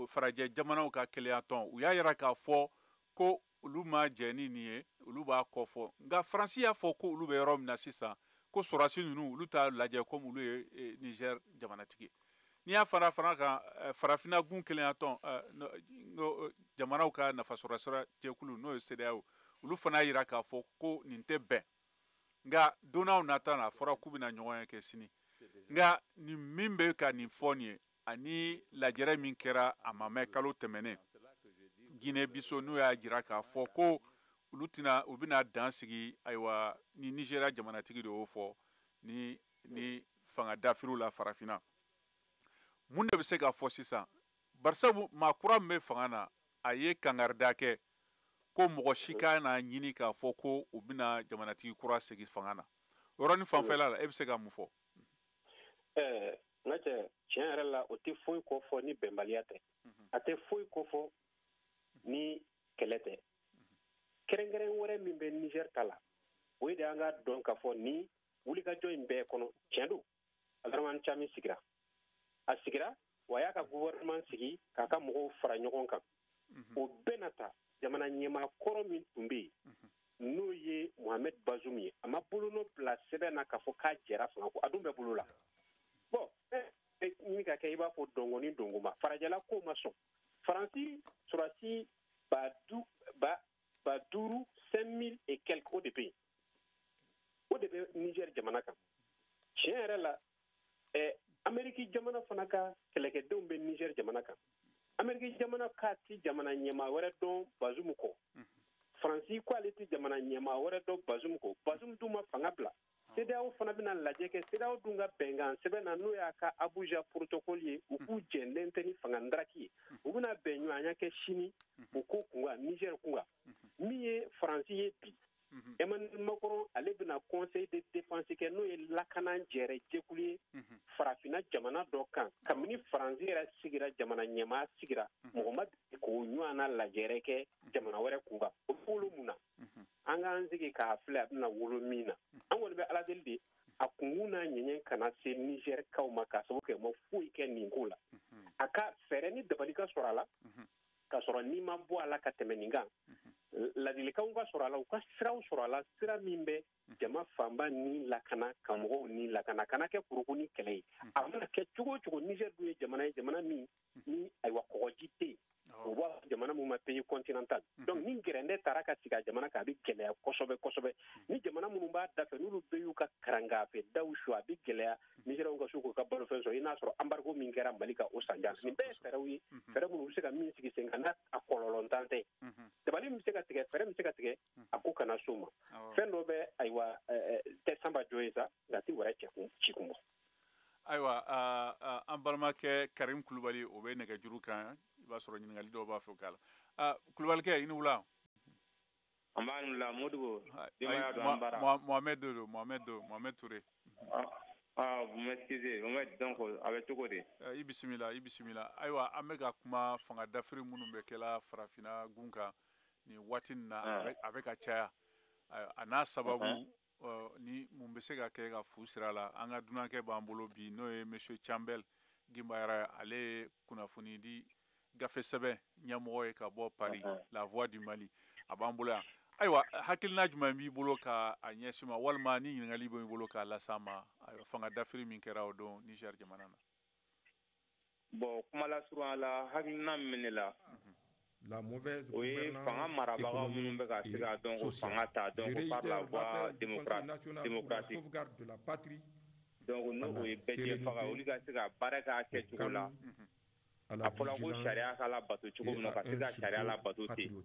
farajɛ jamanaw ka keleyatɔn u y'a yira k'a fɔ ko olu ma jɛ ni nin ye olu b'a kɔfɔ nka Faransi y'a fɔ ko olu bɛ yɔrɔ min na sisan ko sɔrɔdasi ninnu olu t'a lajɛ komi olu ye Niger jamanatigi n'i y'a fara kan farafinna gun keleyatɔn jamanaw ka nafasɔrɔsira jɛkulu n'o ye CEDEAO olu fana y'a yira k'a fɔ ko nin tɛ bɛn nka don n'a nata la a fɔra k'u bɛna ɲɔgɔn ye kɛ sini nka nin min bɛ ka nin fɔ nin ye ani lajɛrɛ min kɛra a ma mɛn kalo tɛmɛnen Guinée Bissau n'u y'a jira k'a fɔ ko u bɛna dan sigi ayiwa ni Nigéria jamanatigi de y'o fɔ ni fanga dafiriw la farafinna mun de bɛ se ka fɔ sisan barisabu maa kura min bɛ fanga na a ye kangarida kɛ ko mɔgɔ si ka n'a ɲini k'a fɔ ko u bɛna jamanatigi kura segin fanga na o yɔrɔnin fanfɛla la e bɛ se ka mun fɔ? N ka cɛ tiɲɛ yɛrɛ la o tɛ foyi kofɔ ni bɛnbaliya tɛ a tɛ foyi kofɔ ni kɛlɛ tɛ kɛrɛnkɛrɛn wɛrɛ min bɛ Niger ta la o ye de an ka dɔn k'a fɔ ni wulikajɔ in bɛɛ kɔnɔ tiɲɛ don Abdurahmane Chami sigira a sigira wa a y'a ka gouvernement sigi k'a ka mɔgɔw fara ɲɔgɔn kan o bɛɛ na ta jamana ɲɛmaa kɔrɔ min tun bɛ yen n'o ye Mohamed Bazoum ye a ma bolonɔ bila sɛbɛn na k'a fɔ k'a jɛra fanga ko a dun bɛ bolo la bon ɲini ka kɛ i b'a fɔ dɔngɔni dongoma farajɛla ko ma sɔn Faransi sɔrɔdasi ba 5,000 et quelques o de bɛ yen o de bɛ Niger jamana kan tiɲɛ yɛrɛ la Amérique jamana fana ka kɛlɛkɛdenw bɛ Niger jamana kan Amérique jamana k'a ti jamana ɲɛmaa wɛrɛ dɔn Bazoum kɔ Faransi ko ale ti jamana ɲɛmaa wɛrɛ dɔn Bazoum kɔ Bazoum dun ma fanga bila CEDEAO fana bɛna lajɛ kɛ CEDEAO dun ka bɛnkan sɛbɛn na n'o y'a ka Abuja protocole ye u k'u jɛnnen tɛ ni fanga ndaraki ye u bɛna bɛn ɲɔgɔnya kɛ sini u ko kunkan Niger kunkan min ye Faransi ye bi Emmanuel Macron ale bɛna conseil de défense kɛ n'o ye lakana jɛrɛ jɛkulu ye farafina jamana dɔ kan kabini faransi yɛrɛ sigira jamana ɲɛmaa sigira mɔgɔ ma deli k'o ɲɔgɔnna lajɛrɛ kɛ jamana wɛrɛ kun kan o wolo mun na an k'an sigi k'a filɛ a bɛna wolo min na an kɔni bɛ ala deli de a kunkun n'a ɲɛɲɛ kana se Niger kaw ma k'a sababu kɛ ma foyi kɛ nin ko la a ka fɛɛrɛ ni dabali ka sɔrɔ a la ka sɔrɔ n'i ma bɔ a la ka tɛmɛ nin kan ladilikanw ka sɔrɔ a la u ka siraw sɔrɔ a la sira min bɛ jama fanba ni lakana ka mɔgɔw ni lakana kana kɛ kuruku ni kɛlɛ ye a mana kɛ cogo o cogo Niger dun ye jamana ye jamana min ni ayiwa kɔgɔji tɛ yen o b'a jamana min ma pays continental donc ni gɛrɛndɛ taara ka sigi a jamana kan a bɛ gɛlɛya kosɛbɛ kosɛbɛ ni jamana minnu b'a dafɛ n'olu bɛɛ y'u ka karangafɛ daw su a bɛ gɛlɛya Nigériens ka se k'u ka balofɛn sɔrɔ i n'a sɔrɔ embargo min kɛra Mali kan o sanjan nin bɛɛ ye fɛɛrɛw ye fɛɛrɛ minnu bɛ se ka min sigi sen kan n'a kɔlɔlɔntan tɛ dabali min bɛ se ka tigɛ fɛɛrɛ min bɛ se ka tigɛ a ko kana s'o ma fɛn dɔ bɛ ayiwa tɛ Sanba Jo ye sa nka ti wɛrɛ ci kun bɔ. Ayiwa an balimakɛ Karim Kulubali o bɛ nɛgɛjuru kan i b'a sɔrɔ ɲininkali dɔw b'a fɛ k'a la Kulubalikɛ i ni wula. An b'a ni wula Modibo. Mohamed Touré. Vous m'excusez, donc a bɛ cogo di? I bisimila ayiwa an bɛ ka kuma fanga dafiri minnu bɛ kɛla farafina gun kan nin waati nin na a bɛ ka caya a n'a sababu ni mun bɛ se ka kɛ ka fu sira la an ka dunankɛ b'an bolo bi n'o ye monsieur Chambel Gimbayara ale ye kunnafoni di gafe sɛbɛn ɲɛmɔgɔ ye ka bɔ Paris la voix du Mali a b'an bolo yan ayiwa hakilina jumɛn b'i bolo ka a ɲɛsin ma walima ni ɲininkali b'i bolo k'a las'an ma fanga dafiri min kɛra o don Niger jamana na. Bon kuma lasurunya la hakilina min bɛ ne la o ye fanga marabagaw minnu bɛ ka se ka dɔn ko fanga ta donc par la voie démocratique donc n'o ye bɛɛ jɛfaga olu ka se ka baara kɛ a kɛcogo la a fɔla ko sariya ka labato cogo min na ka se ka sariya labato ten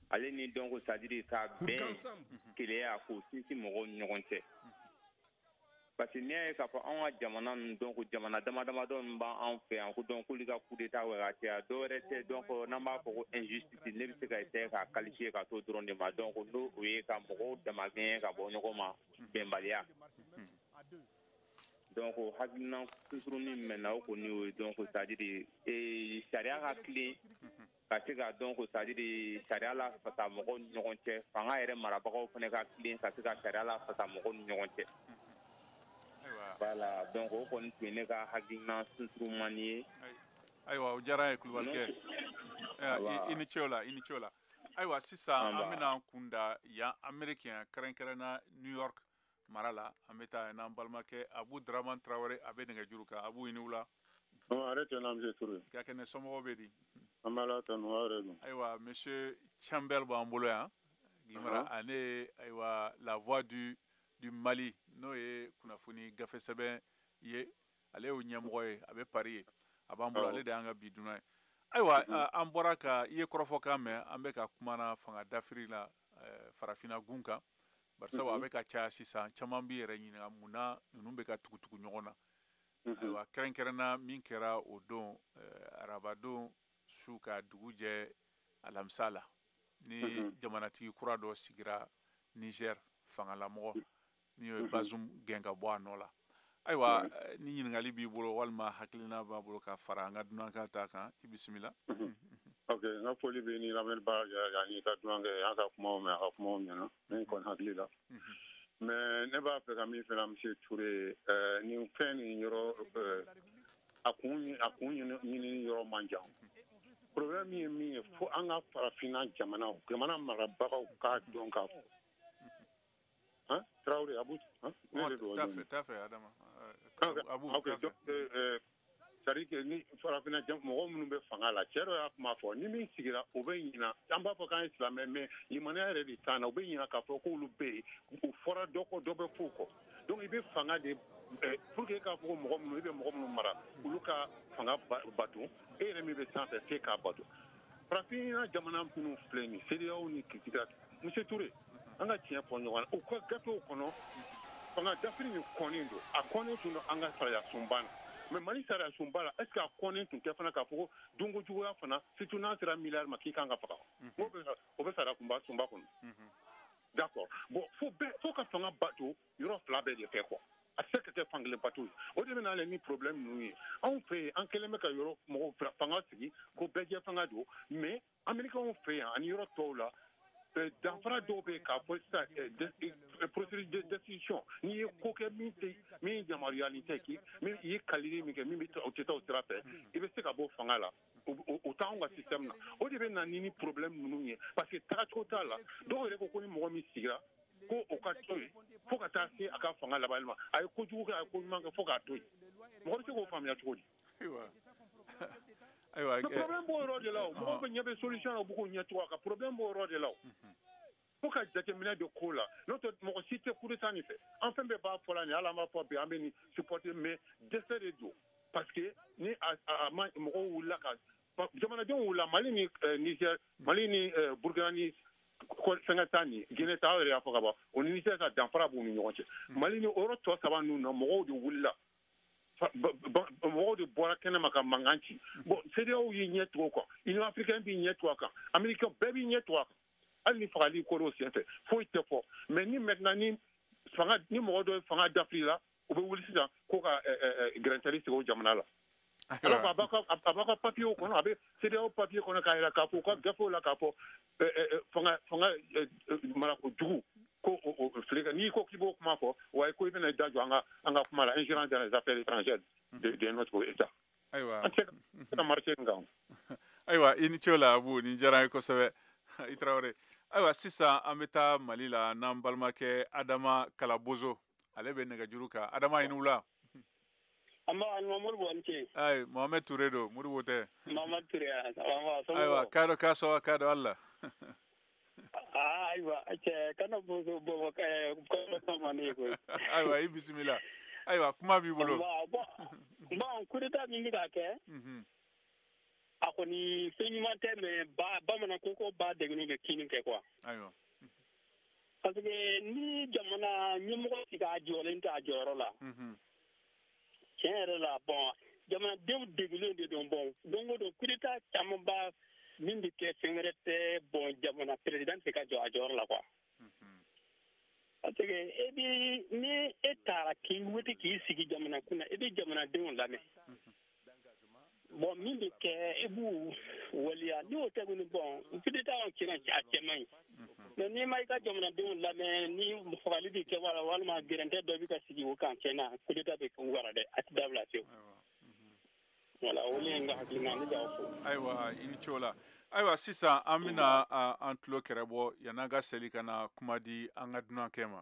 ale ni donc c'est-à-dire ka bɛn keleya k'o sinsin mɔgɔw ni ɲɔgɔn cɛ parce que n'i y'a ye k'a fɔ anw ka jamana ninnu donc jamana damadɔ min b'an fɛ yan ko donc k'olu ka coup d'état bɛ ka caya dɔwɛrɛ tɛ donc n'an b'a fɔ ko injustice ne bɛ se ka essayer k'a qualifier ka t'o dɔrɔn de ma donc n'o o ye ka mɔgɔw damagɛɲɛ ka bɔ ɲɔgɔn ma bɛnbaliya donc hakilina sunsurunin min bɛ na o kɔni o ye donc c'est-à-dire sariya ka tilen ka se ka dɔn ko c'est-à-dire sariya la fasa mɔgɔw ni ɲɔgɔn cɛ fanga yɛrɛ marabagaw fana ka tilen ka se ka sariya la fasa mɔgɔw ni ɲɔgɔn cɛ voilà donc o kɔni tun ye ne ka hakilina sunsurumani ye ayiwa o diyara n ye Kulubalikɛ i ni ce o la ayiwa sisan an bɛna an kun da yan Ameriki yan kɛrɛnkɛrɛnna New York mara la an bɛ taa n'an balimakɛ Abu Dramane Traoré a bɛ nɛgɛjuru kan Abu i ni wula. Ka kɛnɛ somɔgɔw bɛ di. Ayiwa monsieur Chambel b'an bolo yan Gimara ale ayiwa la voix du Mali n'o ye kunnafoni gafe sɛbɛn ye ale y'o ɲɛmɔgɔ ye a bɛ Paris ye a b'an bolo ale de y'an ka bi dunan ye ayiwa an bɔra ka i ye kɔrɔfɔkan mɛn an bɛ ka kumana fanga dafiri la farafina gun kan barisabu a bɛ ka caya sisan caman b'i yɛrɛ ɲininka mun na ninnu bɛ ka tugutugu ɲɔgɔn na ayiwa kɛrɛnkɛrɛnna min kɛra o don arabadon su ka dugu jɛ alamisa la ni jamanatigi kura dɔ sigira Niger fangalamɔgɔ min ye Bazoum gɛn ka bɔ a nɔ la ayiwa ni ɲininkali b'i bolo walima hakilina b'a bolo ka fara an ka dunankan ta kan i bisimila. Ok n ka foli bɛ ni lamɛnnibaga yanni ka dunankɛ an ka kumaw mɛn a ka kumaw ɲɛna ne kɔni hakili la mais ne b'a fɛ ka min fɛ monsieur Touré nin fɛn nin yɔrɔ a kun ɲini yɔrɔ man jan problème ye min ye fo an ka farafina jamana marabagaw k'a dɔn k'a fɔ Traoré Abu ne de don t'a fɛ Adama Abu c'est-à-dire que ni farafina mɔgɔ minnu bɛ fanga la cɛ dɔ y'a kuma fɔ ni min sigira o bɛ ɲina an b'a fɔ k'an ye silamɛ mais limaniya yɛrɛ de t'an na o bɛ ɲina k'a fɔ k'olu bɛ yen u fɔra dɔ kɔ dɔ bɛ f'u kɔ donc i bɛ fanga de pour que k'a fɔ ko mɔgɔ minnu i bɛ mɔgɔ minnu mara olu ka fanga bato e yɛrɛ min bɛ sanfɛ f'e k'a bato farafina jamana minnu filɛ nin CEDEAO ni kitigila monsieur Touré an ka tiɲɛ fɔ ɲɔgɔn na u ka gafew kɔnɔ fanga dafiri min kɔnnen don a kɔnnen tun don an ka sariya sunba na mais Mali sariya sunba la est ce que a kɔnnen tun tɛ fana k'a fɔ ko donko juguya fana surtout n'a sera miliyari ma k'i kan ka faga o bɛ sariya sunba kɔnɔ d'accord bon faut ka fanga bato yɔrɔ fila bɛɛ de fɛ quoi a tɛ se ka kɛ fankelen bato ye o de bɛna ni problème ninnu ye anw fɛ yen an kɛlen bɛ ka yɔrɔ mɔgɔ fanga sigi ko bɛɛ jɛ fanga don mais américains fɛ yan ani yɔrɔ tɔw la danfara dɔw bɛ k'a fɔ sisan procédure de décision n'i ye ko kɛ min yamaruyalen tɛ min i ye kalili min kɛ min bɛ o tɛ taa o sira fɛ i bɛ se ka bɔ fanga la o t'anw ka système na o de bɛ na ni problème ninnu ye parce que tagacogo t'a la dɔw yɛrɛ ko ni mɔgɔ min sigira ko o ka to yen fo ka taa se a ka fanga labanni ma a ye kojugu kɛ a ye ko ɲuman kɛ fo k'a to yen mɔgɔ bɛ se k'o faamuya cogo di. Ayiwa problème b'o yɔrɔ de la o mɔgɔw bɛ ɲɛ bɛ solution na u bɛ k'o ɲɛ cogo a ka problème b'o yɔrɔ de la o fo ka jateminɛ de ko la n'o tɛ mɔgɔ si tɛ coup d'état nin fɛ an fɛn bɛɛ b'a fɔ la nin hali an b'a fɔ bi an bɛ nin supporter mais dɛsɛ de don parce que ni mɔgɔw wulila ka jamanadenw wulila Mali ni Niger Mali ni Burkina ni fɛnkɛ ta nin Guinée ta aw yɛrɛ y'a fɔ ka ban o ni Niger ka danfara b'u ni ɲɔgɔn cɛ Mali ni o yɔrɔ tɔ saba ninnu na mɔgɔw de wulila mɔgɔw de bɔra kɛnɛma ka mankan ci bon CEDEAO y'i ɲɛ tugu o kan Union africaine b'i ɲɛ tugu a kan américain bɛɛ b'i ɲɛ tugu a kan hali ni fagali kɔrɔ o senfɛ foyi tɛ fɔ mais ni maintenant ni mɔgɔ dɔ ye fanga dafiri la u bɛ wuli sisan ko ka gɛrɛntɛli sigi o jamana la alors a b'a ka papier kɔnɔ a bɛ CEDEAO papier kɔnɔ k'a yira k'a fɔ u ka gafew la k'a fɔ fanga marakojugu ko o filɛ n'i ko k'i b'o kuma fɔ wa ko i bɛna da jɔ an ka kuma la ingérence dans les affaires étrangères de notre état ayiwa an tɛ ka marché nin kan ayiwa i ni ce la Abu nin diyara n ye kosɛbɛ i Tarawele ayiwa sisan an bɛ taa Mali la n'an balimakɛ Adama Kalabozo ale bɛ nɛgɛjuru kan Adama i ni wula ayi Mohamed Ture don Modibo tɛ ayiwa k'a dɔn k'a sɔn k'a dɔn Allah ayiwa cɛ kana bozo bɔ ayiwa i bisimila ayiwa kuma b'i bolo bon coup d'état min bɛ ka kɛ a kɔni fɛn ɲuman tɛ mais bamanan ko ba dɛgɛnen bɛ kini kɛ quoi ayiwa parce que ni jamana ɲɛmɔgɔ sigi a jɔlen tɛ a jɔyɔrɔ la tiɲɛ yɛrɛ la bon jamanadenw degulen de don bon don o don coup d'état caman ba min bɛ kɛ fɛn wɛrɛ tɛ bon jamana président tɛ ka jɔ a jɔyɔrɔ la quoi parce que ni e taara k'i wuli k'i sigi jamana kunna i bɛ jamanadenw lamɛn bon min bɛ kɛ i b'u waleya ni o tɛ kɔni bon coup d'état kɛra a cɛ man ɲi mais n'i ma i ka jamanadenw lamɛn ni fagali bɛ kɛ walima gɛrɛntɛ dɔ bɛ ka sigi o kan tiɲɛna coup d'état bɛ kɛ wara dɛ a tɛ dabila fiyewu voilà o le ye n ka hakilina ne b'aw fo ayiwa i ni ce o la ayiwa sisan an bɛna an tulo kɛrɛ bɔ yan'an ka seli ka na kuma di an ka dunankɛ ma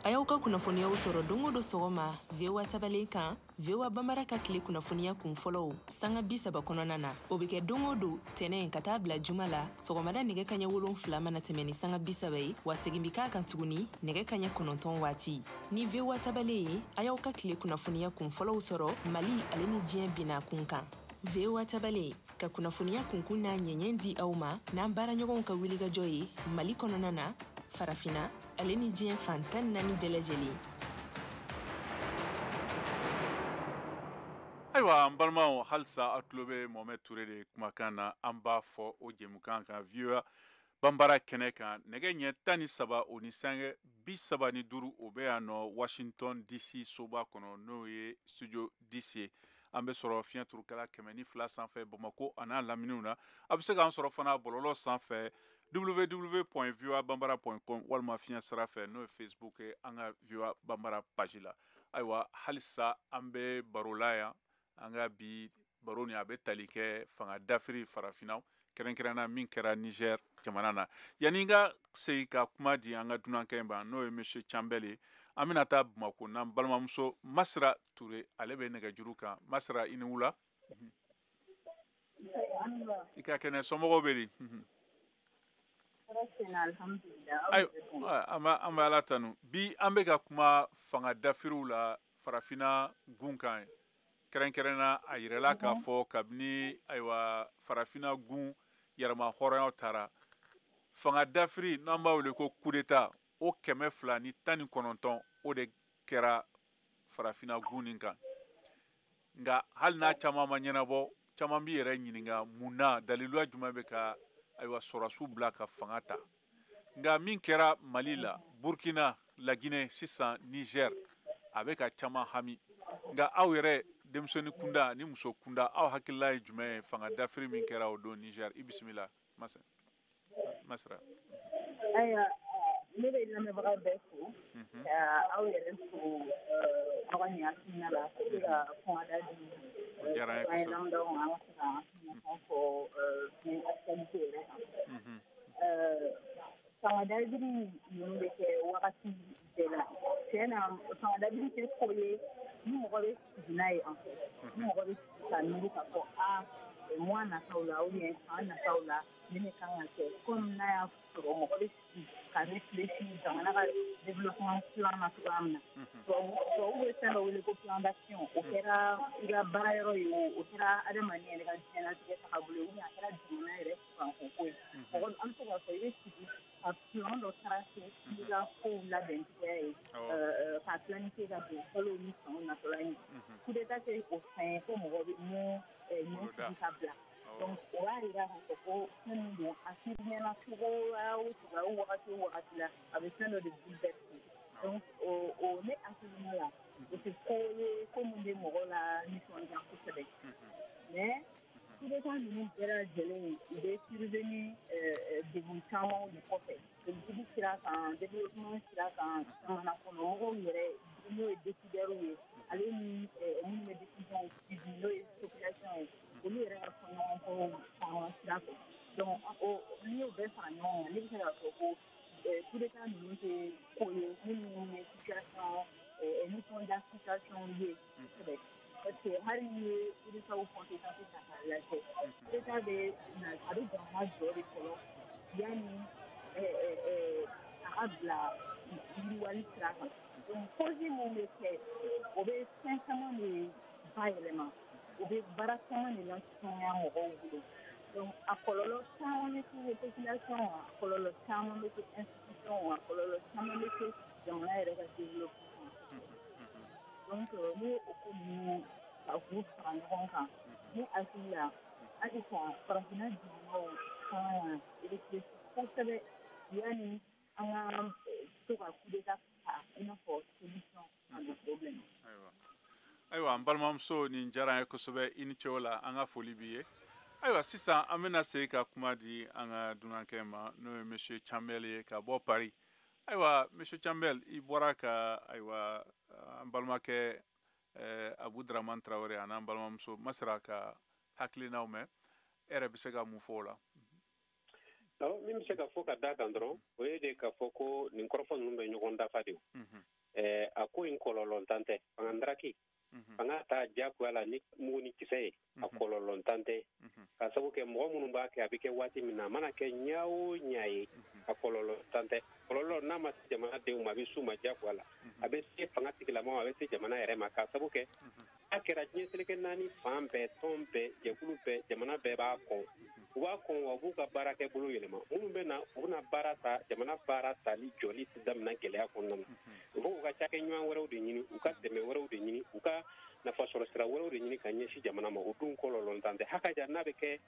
A y'aw ka kunnafoniyaw sɔrɔ don o don sɔgɔma VOA tabalen kan VOA Bambara ka tile kunnafoniya kun fɔlɔw sanga 30 kɔnɔna na o bɛ kɛ don o don tɛnɛn ka taa bila juma la sɔgɔmada nɛgɛ kaɲɛ 7 mana tɛmɛ ni sanga 30 ye wa segin bi k'a kan tuguni nɛgɛ kaɲɛ 9 waati ni VOA tabalen ye a y'aw ka tile kunnafoniya kun fɔlɔw sɔrɔ Mali ale ni diɲɛ bina kun kan VOA tabalen ka kunnafoniya kunkun n'a ɲɛɲɛ di aw ma n'an baaraɲɔgɔnw ka wulikajɔ ye Mali kɔnɔna na farafina ale ni diɲɛ fan 14 bɛɛ lajɛlen. ayiwa an balimaw halisa a tulo bɛ Mohamed Ture de kumakan na an b'a fɔ o jɛmukan kan VOA Bambara kɛnɛ kan nɛgɛ ɲɛ 13 o ni sange 35 o bɛ yan nɔ Washington DC soba kɔnɔ n'o ye studio DC ye an bɛ sɔrɔ fiɲɛ turukɛla 102 sanfɛ Bamako a n'a laminiw na a bɛ se k'an sɔrɔ fana bɔlɔlɔ sanfɛ www.voabambara.com walima fiɲɛ sira fɛ n'o ye Facebook ye an ka VOA Bambara page la ayiwa halisa an bɛ baro la yan an ka bi baro ni a bɛ tali kɛ fanga dafiri farafinna kɛrɛnkɛrɛnna min kɛra Niger jamana na yanni n ka segin ka kuma di an ka dunankɛ in ma n'o ye monsieur Campbell ye an bɛna taa Bamako n'an balimamuso Masira Ture ale bɛ nɛgɛjuru kan Masira i ni wula i ka kɛnɛ somɔgɔw bɛ di ayiwa an bɛ Ala tanu bi an bɛ ka kuma fanga dafiriw la farafinna gun kan kɛrɛnkɛrɛnna a yirala k'a fɔ kabini ayiwa farafinna gun yɛrɛma hɔrɔnyaw taara fanga dafiri n'an b'a wele ko coup d'état o 219 o de kɛra farafinna gun nin kan nka hali n'a caman ma ɲɛnabɔ caman b'i yɛrɛ ɲininka mun na daliluya jumɛn bɛ ka ayiwa sɔrɔsiw bila ka fanga ta nka min kɛra Mali la Burkina Laginɛ sisan Niger a bɛ ka caman hami nka aw yɛrɛ denmisɛnnin kunda ni muso kunda aw hakilila ye jumɛn ye fanga dafiri min kɛra o don Niger i bisimila Masira ayiwa ne bɛ lamɛnbagaw bɛɛ fo ka aw yɛrɛ fo aw ka nin hakilina la ko bɛ ka kɔngada di o diyara n ye kosɛbɛ lamɛnbagaw ma an ka se ka ɲɔgɔn fɔ ni actualité yɛrɛ kan fanga dafiri ninnu bɛ kɛ wagati bɛɛ la tiɲɛ na fanga dafiri tɛ ko ye ni mɔgɔ bɛ sigi n'a ye an fɛ ni mɔgɔ bɛ sigi ka miiri k'a fɔ mois nataw la ubiyɛn san nataw la ni ne kan ka kɛ komi n'a y'a sɔrɔ mɔgɔ bɛ sigi ka réfléchir jamana ka développement plan na cogoya min na tubabuw bɛ fɛn dɔ wele ko plan d'action o kɛra i ka baarayɔrɔ ye o kɛra adamaden yɛrɛ ka diɲɛlatigɛ taabolo ye a kɛra jamana yɛrɛ fanko ye mɔgɔ an bɛ se k'a fɔ i bɛ sigi ka plan dɔ tracer i ka kow labɛncogoya ye ka planifier ka don kalow ni sanw natɔla ye coup d'état tɛ o fɛn ye ko mɔgɔ bɛ mun sigi ka bila donc o b'a jira k'a fɔ ko fɛn min don a siriɲɛna cogoya o cogoya o wagati o wagati la a bɛ fɛn dɔ de bouleverser donc o ne hakilina la o tɛ ko ye ko min bɛ mɔgɔ la nisɔndiya kosɛbɛ mais coup d'état ninnu bɛɛ lajɛlen u bɛ survenir degun camanw de kɔfɛ politique sira kan développement sira kan jamana kɔnɔmɔgɔw yɛrɛ n'o ye décideurs ye ale ni minnu bɛ décision suivi n'o ye population ye olu yɛrɛ ka fɔ ɲɔgɔn kɔ caman sira fɛ donc n'i y'o bɛɛ fara ɲɔgɔn kan ne bɛ se k'a fɔ ko coup d'état ninnu tɛ ko ye minnu ye situation nisɔndiya situation ye kosɛbɛ parce que hali n'i ye coup conséquence ta k'a lajɛ coup d'état bɛ a bɛ jamana jɔ de fɔlɔ yanni a ka bila yiriwali sira kan donc cause min bɛ kɛ o bɛ fɛn caman de bayɛlɛma o bɛ baara caman de lasumaya mɔgɔw bolo donc a kɔlɔlɔ caman bɛ se population ma a kɔlɔlɔ caman bɛ se institution ma a kɔlɔlɔ caman bɛ se jamana yɛrɛ ka développement donc ni o ko ninnu ka k'u fara ɲɔgɔn kan ne hakili la halisa farafinna jamanaw kan ka réfléchir kosɛbɛ yanni an ka to ka coup d'état ta i n'a fɔ solution à le problème. Ayiwa an balimamuso nin diyara an ye kosɛbɛ i ni ce o la an ka foli b'i ye ayiwa sisan an bɛna segin ka kuma di an ka dunankɛ ma n'o ye monsieur Campbell ye ka bɔ Paris ayiwa monsieur Campbell i bɔra ka ayiwa an balimakɛ Abu Dramane Traoré a n'an balimamuso Masira ka hakilinaw mɛn e yɛrɛ bɛ se ka mun fɔ o la min bɛ se ka fɔ ka da kan dɔrɔn o ye de ka fɔ ko nin kɔrɔfɔ ninnu bɛ ɲɔgɔn dafa de a ko in kɔlɔlɔntan tɛ fanga ndaraki fanga ta diyagoya la ni mugu ni kisɛ ye a kɔlɔlɔntan tɛ ka sabu kɛ mɔgɔ minnu b'a kɛ a bɛ kɛ waati min na a mana kɛ ɲa o ɲa ye a kɔlɔlɔntan tɛ kɔlɔlɔ n'a ma se jamanadenw ma a bɛ s'u ma diyagoya la a bɛ se fanga tigilamɔgɔw a bɛ se jamana yɛrɛ ma ka sabu kɛ a kɛra diɲɛ seleke naani fan bɛɛ tɔn bɛɛ jɛkulu bɛɛ jamana bɛɛ b'a kɔn u b'a kɔn wa u b'u ka baarakɛ bolo yɛlɛma minnu bɛ na u bɛna baara ta jamana baara tali jɔli daminɛ gɛlɛya kɔnɔna na u b'u ka cakɛɲɔgɔn wɛrɛw de ɲini u ka dɛmɛ wɛrɛw de ɲini u ka nafasɔrɔ sira wɛrɛw de ɲini ka ɲɛsin jamana ma o dun kɔlɔlɔntan tɛ hakaja n'a bɛ kɛ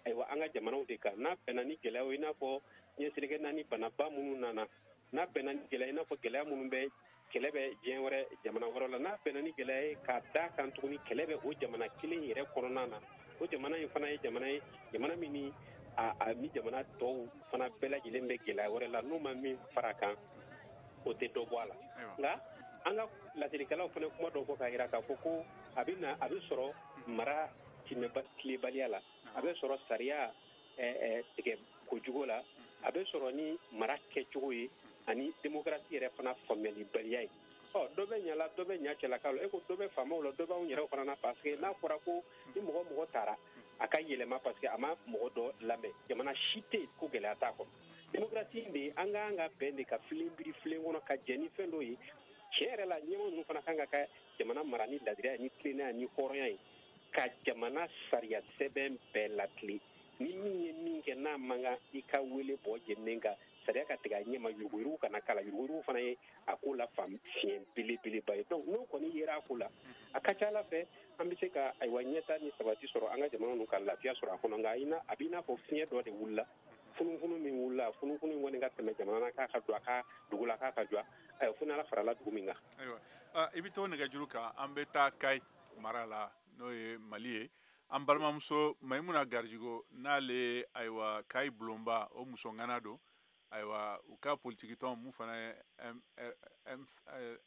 ayiwa an ka jamanaw de kan n'a bɛnna ni gɛlɛyaw ye i n'a fɔ ɲɛsilikɛ naani banaba minnu nana n'a bɛnna ni gɛlɛya i n'a fɔ gɛlɛya minnu bɛ kɛlɛ bɛ diɲɛ wɛrɛ jamana wɛrɛ la n'a bɛnna ni gɛlɛya ye k'a da kan tuguni kɛlɛ bɛ o jamana kelen yɛrɛ kɔnɔna na o jamana in fana ye jamana min ni ni jamana tɔw fana bɛɛ lajɛlen bɛ gɛlɛya wɛrɛ la n'u ma min fara kan o tɛ dɔ bɔ a la nka an ka ladilikanlaw fana kuma dɔw fɔ k'a jira k'a fɔ ko a bɛ sɔrɔ mara tilebaliya la a bɛ sɔrɔ sariya tigɛ kojugu la a bɛ sɔrɔ ni mara kɛcogo ye ani démocratie yɛrɛ fana faamuyalibaliya ye dɔ bɛ ɲa la dɔ bɛ ɲa cɛlakaw la ko dɔ bɛ faamaw la dɔ b'anw yɛrɛ fana na parce que n'a fɔra ko ni mɔgɔ taara a ka yɛlɛma parce que a ma mɔgɔ dɔ lamɛn jamana si tɛ yen ko gɛlɛya t'a kɔnɔ démocratie in de an k'an ka bɛn de ka filen biri filen kɔnɔ ka jɛ ni fɛn dɔ ye tiɲɛ yɛrɛ la ɲɛmɔgɔ ninnu fana kan ka kɛ jamana mara ni ladiriya ni tilennenya ni hɔrɔnya ye ka jamana sariya sɛbɛn bɛɛ latile ni min ye min kɛ n'a man kan i ka wele bɔ jeninen kan sariya ka tigɛ a ɲɛma yuruguyurugu kana k'a la yuruguyurugu fana ye a ko la fiɲɛ belebeleba ye donc n'o kɔni yera a ko la a ka ca ala fɛ an bɛ se ka ayiwa ɲɛta ni sabati sɔrɔ an ka jamana ninnu ka lafiya sɔrɔ a kɔnɔ nka a b'i n'a fɔ fiɲɛ dɔ de wulila funufunu min wulila funufunu in kɔni ka tɛmɛ jamana na k'a ka don a ka dugu la k'a ka jɔ fo n'ala farala dugu min kan. ayiwa i bɛ to nɛgɛjuru kan an bɛ taa kayi mara la n'o ye mali ye an balimamuso mayimuna garijigo n'ale ayiwa kayi bulonba o muso ŋana don ayiwa u ka politiki tɔn mun fana ye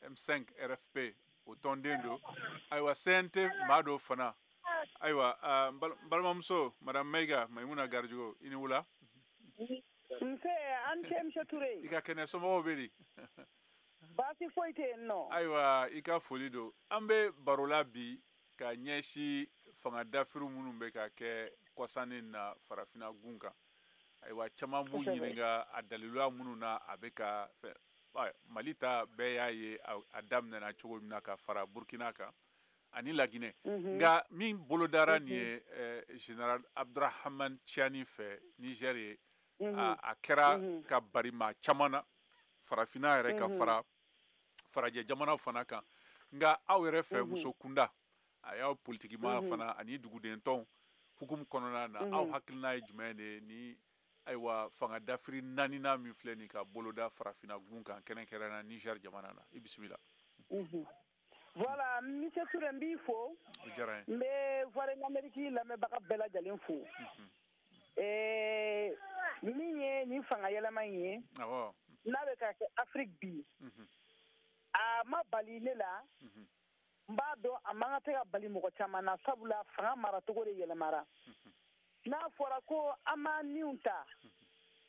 M5 RFP o tɔnden don ayiwa CNT maa dɔ fana ayiwa balimamuso madame Mayiga Mayimuna Garijugo i ni wula. Nse an tɛ M. Toure. I ka kɛnɛ somɔgɔw bɛ di. Baasi foyi tɛ yen nɔ. Ayiwa i ka foli don an bɛ baro la bi ka ɲɛsin fanga dafiri minnu bɛ ka kɛ kɔsannin na farafinna gun kan. Ayiwa caman b'u ɲininka a daliluya minnu na a bɛ ka Mali ta bɛɛ y'a ye a daminɛna cogo min na ka fara Burkina kan ani Laginɛ nka min bolodara nin ye Général Abdurahmane Tiani fɛ Niger ye a kɛra ka bari maa caman na farafinna yɛrɛ ka fara farajɛ jamanaw fana kan nka aw yɛrɛ fɛ muso kunda a y'aw politiki maa fana ani duguden tɔnw hukumu kɔnɔna na aw hakilina ye jumɛn de ye ni ayiwa fanga dafiri naaninan min filɛ nin ka boloda farafinna gun kan kɛrɛnkɛrɛnna Niger jamana na i bisimila. Voilà, M. Toure n b'i fo n bɛ Voix d'Amérique lamɛnbaga bɛɛ lajɛlen fo min ye nin fanga yɛlɛma in ye n'a bɛ ka kɛ Afrique bi a ma bali ne la n b'a dɔn a man kan tɛ ka bali mɔgɔ caman na sabula fanga maracogo de yɛlɛmara n'a fɔra ko an b'an niw ta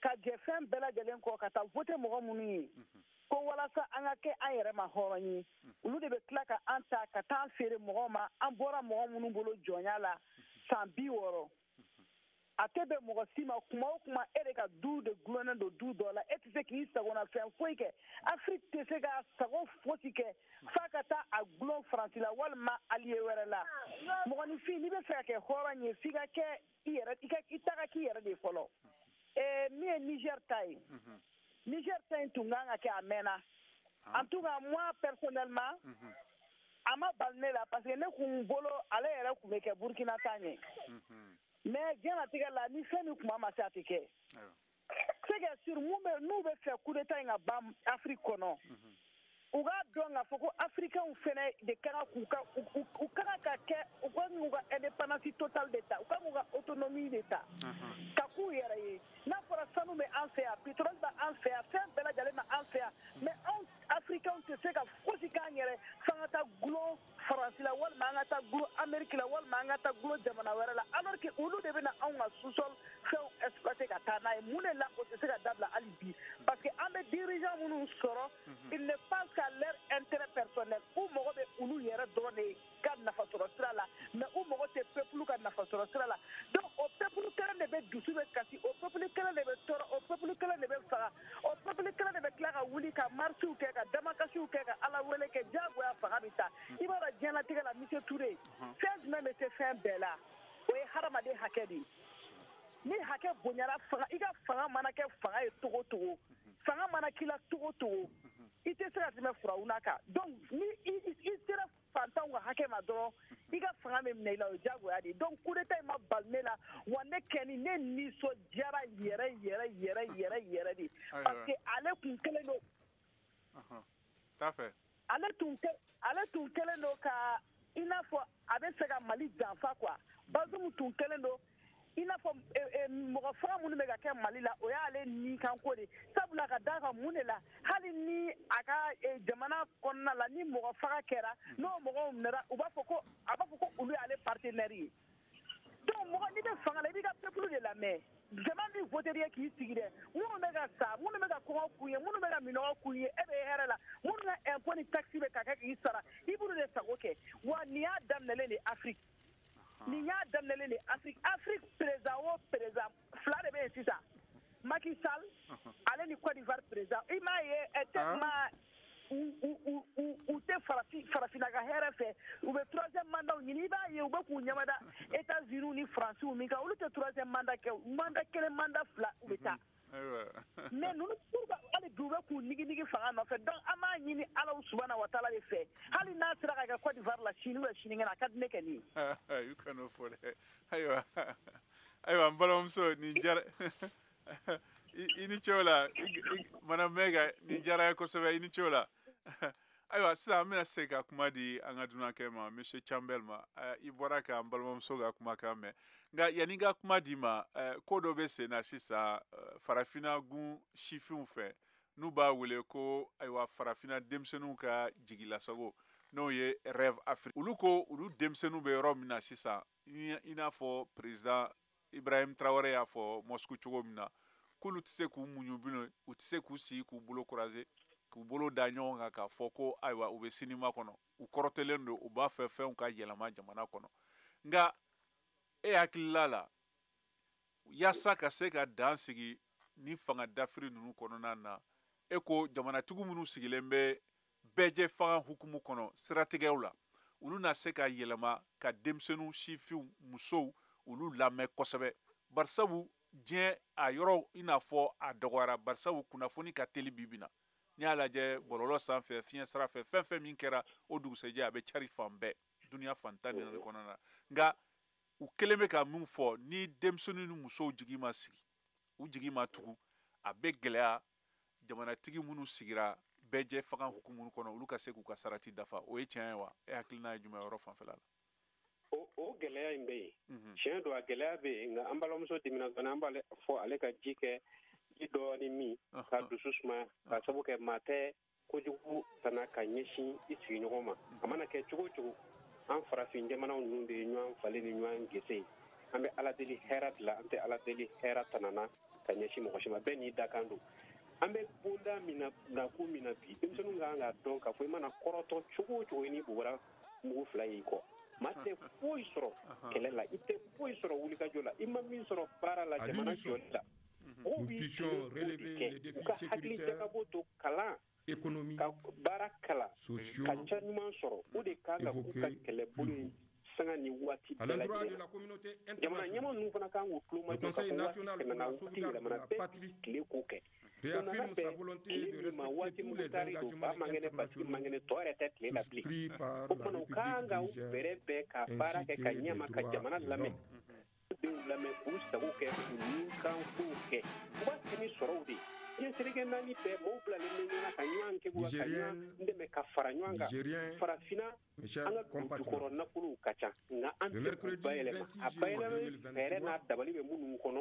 ka jɛ fɛn bɛɛ lajɛlen kɔ ka taa vote mɔgɔ minnu ye ko walasa an ka kɛ an yɛrɛ ma hɔrɔn ye olu de bɛ tila ka an ta ka taa an feere mɔgɔw ma an bɔra mɔgɔ minnu bolo jɔnya la san 60 a tɛ bɛn mɔgɔ si ma kuma o kuma e de ka du de gulonnen don du dɔ la e tɛ se k'i sagona fɛn foyi kɛ Afrique tɛ se ka sago fosi kɛ f'a ka taa a gulon Faransi la walima allié wɛrɛ la mɔgɔninfin n'i bɛ fɛ ka kɛ hɔrɔn ye f'i ka kɛ i yɛrɛ i ta ka k'i yɛrɛ de fɔlɔ min ye Niger ta ye Niger ta in tun kan ka kɛ a mɛnna en tout cas moi personnellement a ma bali ne la parce que ne kun bolo ale yɛrɛ kun bɛ kɛ Burkina ta ɲɛ mais diɲɛlatigɛ la ni fɛn min kuma ma se a tɛ kɛ c'est que sur n'u bɛ fɛ coup d'état in ka ban Afrique kɔnɔ u k'a dɔn k'a fɔ ko africains fɛnɛ de ka kan u ka kan ka kɛ u ka n'u ka indépendance totale de ta u ka n'u ka autonomie de ta ka k'u yɛrɛ ye n'a fɔra sanu bɛ an fɛ yan pétrole bɛ an fɛ yan fɛn bɛɛ lajɛlen bɛ an fɛ yan mais anw africains tɛ se ka fosi k'an yɛrɛ f'an ka taa gulon Faransi la walima an ka taa gulon Amérique la walima an ka taa gulon jamana wɛrɛ la alors que olu de bɛ na anw ka sous-sol fɛnw exploiter ka taa n'a ye mun de la o tɛ se ka dabila hali bi parce que an bɛ dirigeants minnu sɔrɔ ils ne pensent qu'à leur intérêt personnel u mago bɛ olu yɛrɛ dɔrɔn de ka nafa sɔrɔ sira la mais u mago tɛ peuple ka nafa sɔrɔ sira la donc o peuple kelen de bɛ dusu bɛ kasi o peuple kelen de bɛ tɔɔrɔ o peuple kelen de bɛ faga o peuple kelen de bɛ tila ka wuli ka marches kɛ ka damakasiw kɛ ka ala wele kɛ diyagoya fanga bɛ taa i b'a dɔn diɲɛlatigɛ la M. Toure fɛn jumɛn bɛ se fɛn bɛɛ la o ye hadamaden hakɛ de ye ni hakɛ bonyara fanga i ka fanga mana kɛ fanga ye cogo o cogo fanga mana k'i la cogo o cogo i tɛ se ka tɛmɛ furawuna kan donc ni i sera fantanw ka hakɛ ma dɔrɔn i ka fanga bɛ minɛ i la o ye diyagoya de ye donc coup d'état in ma bali ne la wa ne kɛni ne nisɔndiyara yɛrɛ de parce que ale kun kelen don ale tun kelen don ka i n'a fɔ a bɛ fɛ ka Mali janfa quoi Bazoum tun kelen don i n'a fɔ mɔgɔ faga minnu bɛ ka kɛ Mali la o y'ale ni kanko de sabula ka d'a kan mun de la hali ni a ka jamana kɔnɔna la ni mɔgɔ faga kɛra n'o mɔgɔw minɛra a b'a fɔ ko olu y'ale partenaire ye donc mɔgɔ n'i bɛ fanga la i b'i ka peuple de lamɛn jama min voté k'i sigi dɛ minnu bɛ ka sa minnu bɛ ka kɔngɔ k'u ye minnu bɛ ka minɔgɔ k'u ye e bɛ hɛrɛ la minnu ka impôt ni taxe bɛ ka kɛ k'i sara i b'olu de sago kɛ wa nin y'a daminɛlen de Afrique nin y'a daminɛlen de Afrique président o président fila de bɛ yen sisan Macky Sall ale ni Côte d'Ivoire président i m'a ye tellement u tɛ farafina ka hɛrɛ fɛ u bɛ troisième mandat ɲini i b'a ye u bɛ k'u ɲamada États-Unis ni France min kan olu tɛ troisième mandat kɛ mandat kelen mandat fila u bɛ taa mais ninnu hali bi u bɛ k'u nigi fanga nɔfɛ donc an b'a ɲini Ala subahana wa taala de fɛ hali n'a sera ka kɛ Côte d'Ivoire la sini ou sinikɛnɛ a ka di ne kɛ nin ye. You kan'o fɔ dɛ ayiwa n balimamuso nin diyara i ni ce o la Madame Mega nin diyara ye kosɛbɛ i ni ce o la. Ayiwa sisan an bɛna se ka kuma di an ka dunankɛ ma Monsieur Campbell ma i bɔra ka an balimamuso ka kumakan mɛn nka yanni n ka kuma di ma ko dɔ bɛ sen na sisan farafina gun sifinw fɛ n'u b'a wele ko ayiwa farafina denmisɛnninw ka jigilasago n'o ye Rêve Afrique olu ko olu denmisɛnninw bɛ yɔrɔ min na sisan i n'a fɔ président Ibrahim Traoré y'a fɔ Moscou cogo min na k'olu tɛ se k'u muɲu bilen u tɛ se k'u sigi k'u bolo croiser k'u bolo da ɲɔgɔn kan k'a fɔ ko ayiwa u bɛ sinima kɔnɔ u kɔrɔtɛlen don u b'a fɛ fɛnw ka yɛlɛma jamana kɔnɔ nka e hakilila la yaasa ka se ka dan sigi ni fanga dafiri ninnu kɔnɔna na e ko jamanatigiw minnu sigilen bɛ bɛɛjɛ fanga hukumu kɔnɔ siratigɛw la olu na se ka yɛlɛma ka denmisɛnninw sifinw musow olu lamɛn kosɛbɛ barisabu diɲɛ a yɔrɔ i n'a fɔ a dɔgɔyara barisabu kunnafoni ka teli bi na n'i y'a lajɛ bɔlɔlɔ sanfɛ fiɲɛ sira fɛ fɛn fɛn min kɛra o dugusɛjɛ a bɛ cari fan bɛɛ duniya fan tan ni naani kɔnɔna na nka u kelen bɛ ka min fɔ ni denmisɛnninw ni musow jigi ma sigi u jigi ma tugu a bɛ gɛlɛya jamanatigi minnu sigira bɛɛjɛ fanga hukumu kɔnɔ olu ka se k'u ka sarati dafa o ye tiɲɛ ye wa e hakilina ye jumɛn yɔrɔ fanfɛla la. o gɛlɛya in bɛ yen tiɲɛ don a gɛlɛya bɛ yen nka an balimamuso dimina fana an b'ale fɔ ale ka ji kɛ ji dɔɔni min ka dusu sumaya ka sabu kɛ maa tɛ kojugu tana ka ɲɛsin i sigiɲɔgɔn ma a mana kɛ cogo o cogo an farafin jamanaw ninnu de ye ɲɔgɔn falen ni ɲɔgɔn gese ye an bɛ ala deli hɛrɛ dilan an tɛ ala deli hɛrɛ tanana ka ɲɛsin mɔgɔ si ma bɛɛ n'i dakan don an bɛ bonda min na nakun min na bi denmisɛnninw kan ka dɔn k'a fɔ i mana kɔrɔtɔ cogo o cogo i ni bugura mugu fila y'i kɔ maa tɛ foyi sɔrɔ kɛlɛ la i tɛ foyi sɔrɔ wulikajɔ la i ma min sɔrɔ baara la jamana jɔli la nous puissions relever les défis sécuritaires, économiques, sociaux, évoqués à l'endroit de la communauté internationale. Le Conseil national pour la sauvegarde de la patrie réaffirme sa volonté de respecter tous les engagements internationaux souscrits par la République du Niger ainsi que les droits de l'homme. denw lamɛn k'u sago kɛ k'u nin kan kow kɛ u b'a kɛ ni sɔrɔw de diɲɛ seleke naani bɛɛ maaw bilalen bɛ ɲɔgɔn na ka ɲɔgɔn kɛ ka ɲɔgɔn dɛmɛ ka fara ɲɔgɔn kan farafina an ka dukɔrɔ nafolow ka ca nka an tɛ k'u bayɛlɛma a bayɛlɛmali fɛɛrɛ n'a dabali bɛ minnu kɔnɔ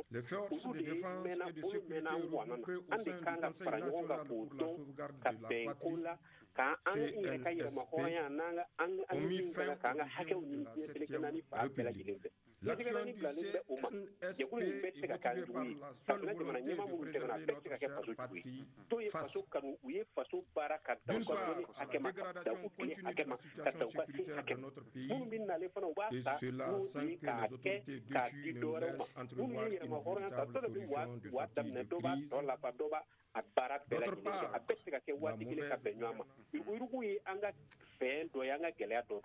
olu de mɛnna olu mɛnna ŋwana na an de kan ka fara ɲɔgɔn kan k'o dɔn ka bɛn ko la k'an yɛrɛ ka yɛlɛma hɔrɔnya n'an ka an min kan k'an ka hakɛw ɲini diɲɛ seleke naani fan bɛɛ lajɛlen fɛ. L'action du CNSP est motivée par la seule volonté de préserver notre chère patrie face d'une part à la dégradation continue de la situation sécuritaire de notre pays et cela sans que les autorités déchues ne nous laissent entrevoir une véritable solution de cette crise. D'autre part, la mauvaise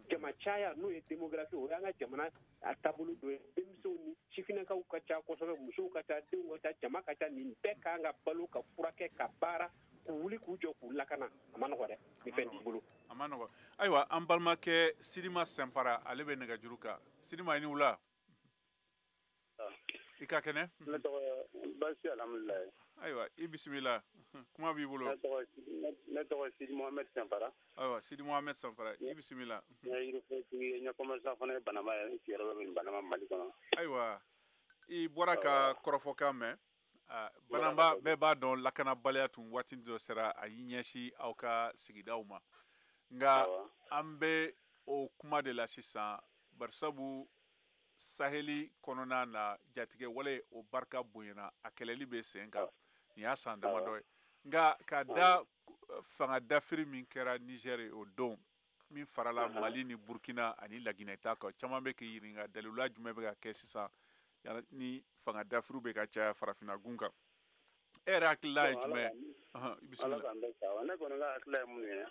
jama caya n'o ye démographie o y'an ka jamana a taabolo dɔ ye denmisɛnw ni sifinnakaw ka ca kosɛbɛ musow ka ca denw ka ca jama ka ca nin bɛɛ kan ka balo ka furakɛ ka baara k'u wuli k'u jɔ k'u lakana a ma nɔgɔ dɛ ni fɛn t'i bolo a ma nɔgɔ ayiwa an balimakɛ Sirima Sɛnpara ale bɛ nɛgɛjuru kan Sirima i ni wula i ka kɛnɛ ne tɔgɔ Basi Alhamdulilayi ayiwa i bisimila kuma b'i bolo ne tɔgɔ Sidi Mohamed Sanfara ayiwa Sidi Mohamed Sanfara i bisimila ne yirifɔtigi ye commerçant fana ye Banama ye n sigiyɔrɔ bɛ Banama Mali kɔnɔ ayiwa i bɔra ka kɔrɔfɔkan mɛn Banamba bɛɛ b'a dɔn lakanabaliya tun waati dɔ sera a y'i ɲɛsin aw ka sigidaw ma nka an bɛ o kuma de la sisan barisabu Saheli kɔnɔna na jatigɛ wale o barika bonyana a kɛlɛli bɛ sen kan nin y'a san damadɔ ye nka ka da fanga dafiri min kɛra Niger o don min farala Mali ni Burkina ani Laginɛ ta kan caman bɛ k'i ɲininka dalila jumɛn bɛ ka kɛ sisan ni fanga dafiriw bɛ ka caya farafinna gun kan e yɛrɛ hakilila ye jumɛn ye bisimila ne kɔni ka hakilila ye mun ye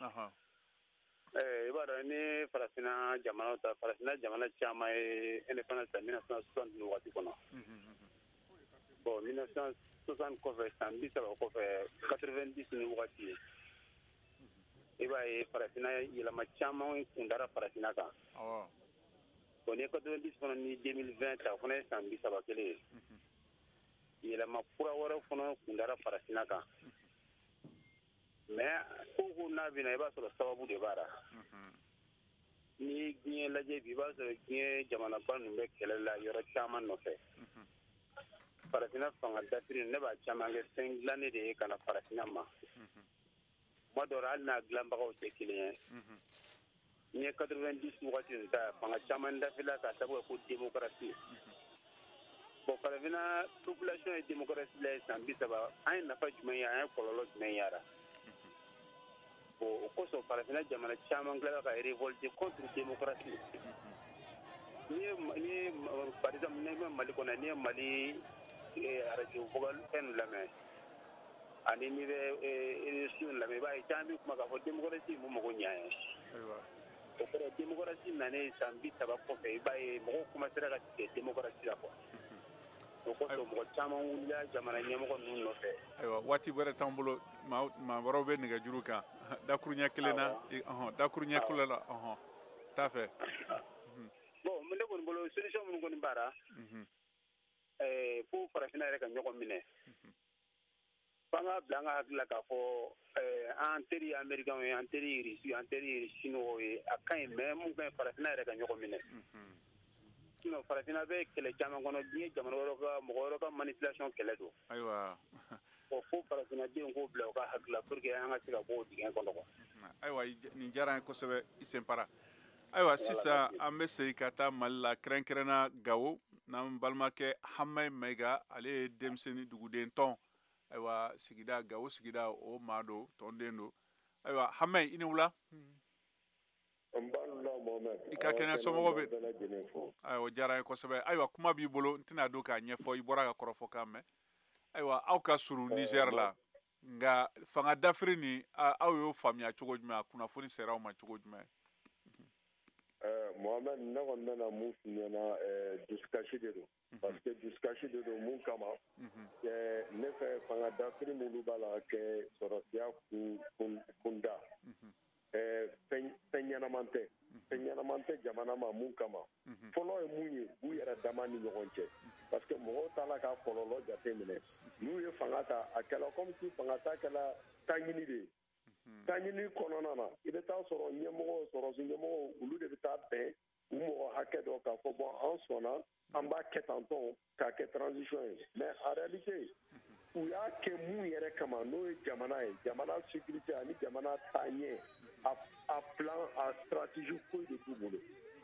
i b'a dɔn ni farafinna jamana caman ye indépendance ta 1960 ni wagati kɔnɔ bon 1960 kɔfɛ san 30 kɔfɛ 90 ni wagati ye i b'a ye farafinna yɛlɛma caman kun dara farafinna kan bon ni 90 fana ni 2020 ta o fana ye san 30 kelen ye yɛlɛma kura wɛrɛ fana kun dara farafinna kan mais ko n'a bɛna i b'a sɔrɔ sababu de b'a la ni diɲɛ lajɛ bi i b'a sɔrɔ diɲɛ jamanaba ninnu bɛ kɛlɛ la yɔrɔ caman nɔfɛ farafinna fanga dafiri ne b'a caman kɛ fɛn dilannen de ye ka na farafinna ma tuma dɔw la hali n'a dilanbagaw tɛ kelen ye ni ye 90 wagati ninnu ta fanga caman dafila k'a sababu kɛ ko démocratie bon farafinna population ye démocratie la ye san 30 an ye nafa jumɛn ye an ye kɔlɔlɔ jumɛn ye a la bon o kosɔn farafinna jamana caman tilala ka révolter contre démocratie ni ye par exemple ni bɛ Mali kɔnɔ ni ye Mali radio fɛn lamɛn ani ni bɛ émission lamɛn i b'a ye caman bɛ kuma k'a fɔ démocratie m'u mago ɲɛ ye o kɔrɔ démocratie nanen san 30 kɔfɛ i b'a ye mɔgɔw commencera ka tigɛ démocratie la quoi o kosɔn mɔgɔ caman wulila jamana ɲɛmɔgɔ ninnu nɔfɛ ayiwa waati wɛrɛ t'an bolo maa wɛrɛw bɛ nɛgɛjuru kan dakuru ɲɛ kelen na dakuru ɲɛ kelen la t'a fɛ bon ne kɔni bolo solution minnu kɔni b'a la fo farafinna yɛrɛ ka ɲɔgɔn minɛ f'an k'a bila an ka hakili la k'a fɔ an teri ye américain ye an teri ye russe an teri ye chinois ye a ka ɲi mais mun ka ɲi farafinna yɛrɛ ka ɲɔgɔn minɛ sinon farafinna bɛ kɛlɛ caman kɔnɔ diɲɛ jamana wɛrɛw ka mɔgɔ wɛrɛw ka manipulation kɛlɛ don ayiwa fo farafinnadenw k'o bila u ka hakili la pour que an ka se ka bɔ o dingɛ kɔnɔ quoi ayiwa nin diyara an ye kosɛbɛ i senpara ayiwa sisan an bɛ segin ka taa Mali la kɛrɛnkɛrɛnna Gawo n'an balimakɛ Hamayi Mayiga ale ye denmisɛnnin duguden tɔn ayiwa sigida Gawo sigida o maa don tɔnden don ayiwa Hamayi i ni wula i ka kɛnɛ somɔgɔw bɛ ayiwa o diyara an ye kosɛbɛ ayiwa kuma b'i bolo n tɛna don k'a ɲɛfɔ i bɔra ka kɔrɔfɔkan mɛn ayiwa aw ka surun Niger la nka fanga dafiri nin aw y'o faamuya cogo jumɛn a kunnafoni sera aw ma cogo jumɛn Mohamed ne kɔni bɛna mun f'i ɲɛna dusukasi de don parce que dusukasi de don mun kama ne fɛ fanga dafiri minnu b'a la kɛ sɔrɔsiya kunda fɛn ɲɛnaman tɛ jamana ma mun kama fɔlɔ ye mun ye u yɛrɛ dama ni ɲɔgɔn cɛ parce que mɔgɔw t'a la ka kɔlɔlɔ jate minɛ n'u ye fanga ta a kɛla comme si fanga ta kɛla taɲini de ye taɲini kɔnɔna na i bɛ taa sɔrɔ ɲɛmɔgɔw sɔrɔsi ɲɛmɔgɔw olu de bɛ taa bɛn u mɔgɔ hakɛ dɔ k'a fɔ bɔn an sɔnna an b'a kɛ tantɔ k'a kɛ transition ye mais en réalité u y'a kɛ mun yɛrɛ kama n'o ye jamana ye jamana sécurité ani jamana taaɲɛ a plan a stratégie foyi de t'u bolo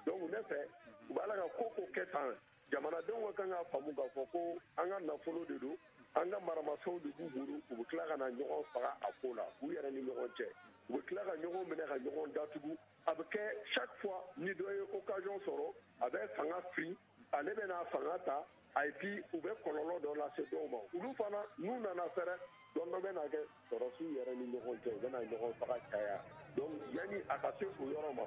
donc ne fɛ u b'a la ka ko kɛ tan jamanadenw ka kan k'a faamu k'a fɔ ko an ka nafolo de don an ka maramafɛnw de b'u bolo u bɛ tila ka na ɲɔgɔn faga a ko la u yɛrɛ ni ɲɔgɔn cɛ u bɛ tila ka ɲɔgɔn minɛ ka ɲɔgɔn datugu a bɛ kɛ chaque fois ni dɔ ye occasion sɔrɔ a bɛ fanga fili ale bɛna fanga ta et puis u bɛ kɔlɔlɔ dɔ lase dɔw ma olu fana n'u nana fɛrɛ dɔn dɔ bɛna kɛ sɔrɔsiw yɛrɛ ni ɲɔgɔn cɛ u bɛna ɲɔgɔn faga caya donc yanni a ka se o yɔrɔ ma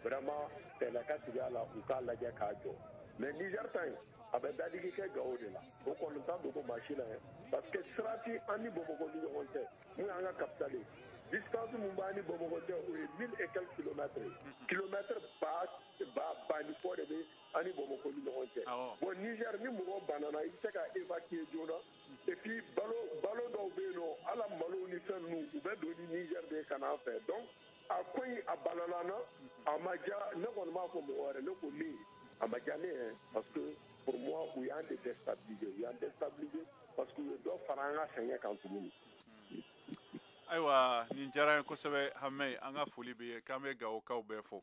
vraiment fɛɛrɛ ka tigɛ a la u k'a lajɛ k'a jɔ mais Niger ta in a bɛ dadigi kɛ Gawo de la o kɔni t'a dogo maa si la parce que sira ti an ni Bamakɔ ni ɲɔgɔn cɛ mun y'an ka capitale ye distance mun b'a ni Bamakɔ cɛ o ye 1000 et quelques kilomètres kilomètre ba ni kɔ de bɛ ani Bamakɔ ni ɲɔgɔn cɛ bon Niger ni mɔgɔ banana i bɛ se ka évacuer joona et puis balo dɔw bɛ yen nɔ ala malo ni fɛn ninnu u bɛ don ni Niger de ka n'an fɛ donc a ko in a banana na a ma diya ne kɔni b'a fɔ mɔgɔ wɛrɛ ne ko min a ma diya ne ye parce que pour moi u y'an déstabiliser parce que u ye dɔ fara an ka sɛgɛn kan tuguni. Ayiwa nin diyara n ye kosɛbɛ Hamɛ an ka foli bɛ ye k'an bɛ Gawokaw bɛɛ fɔ.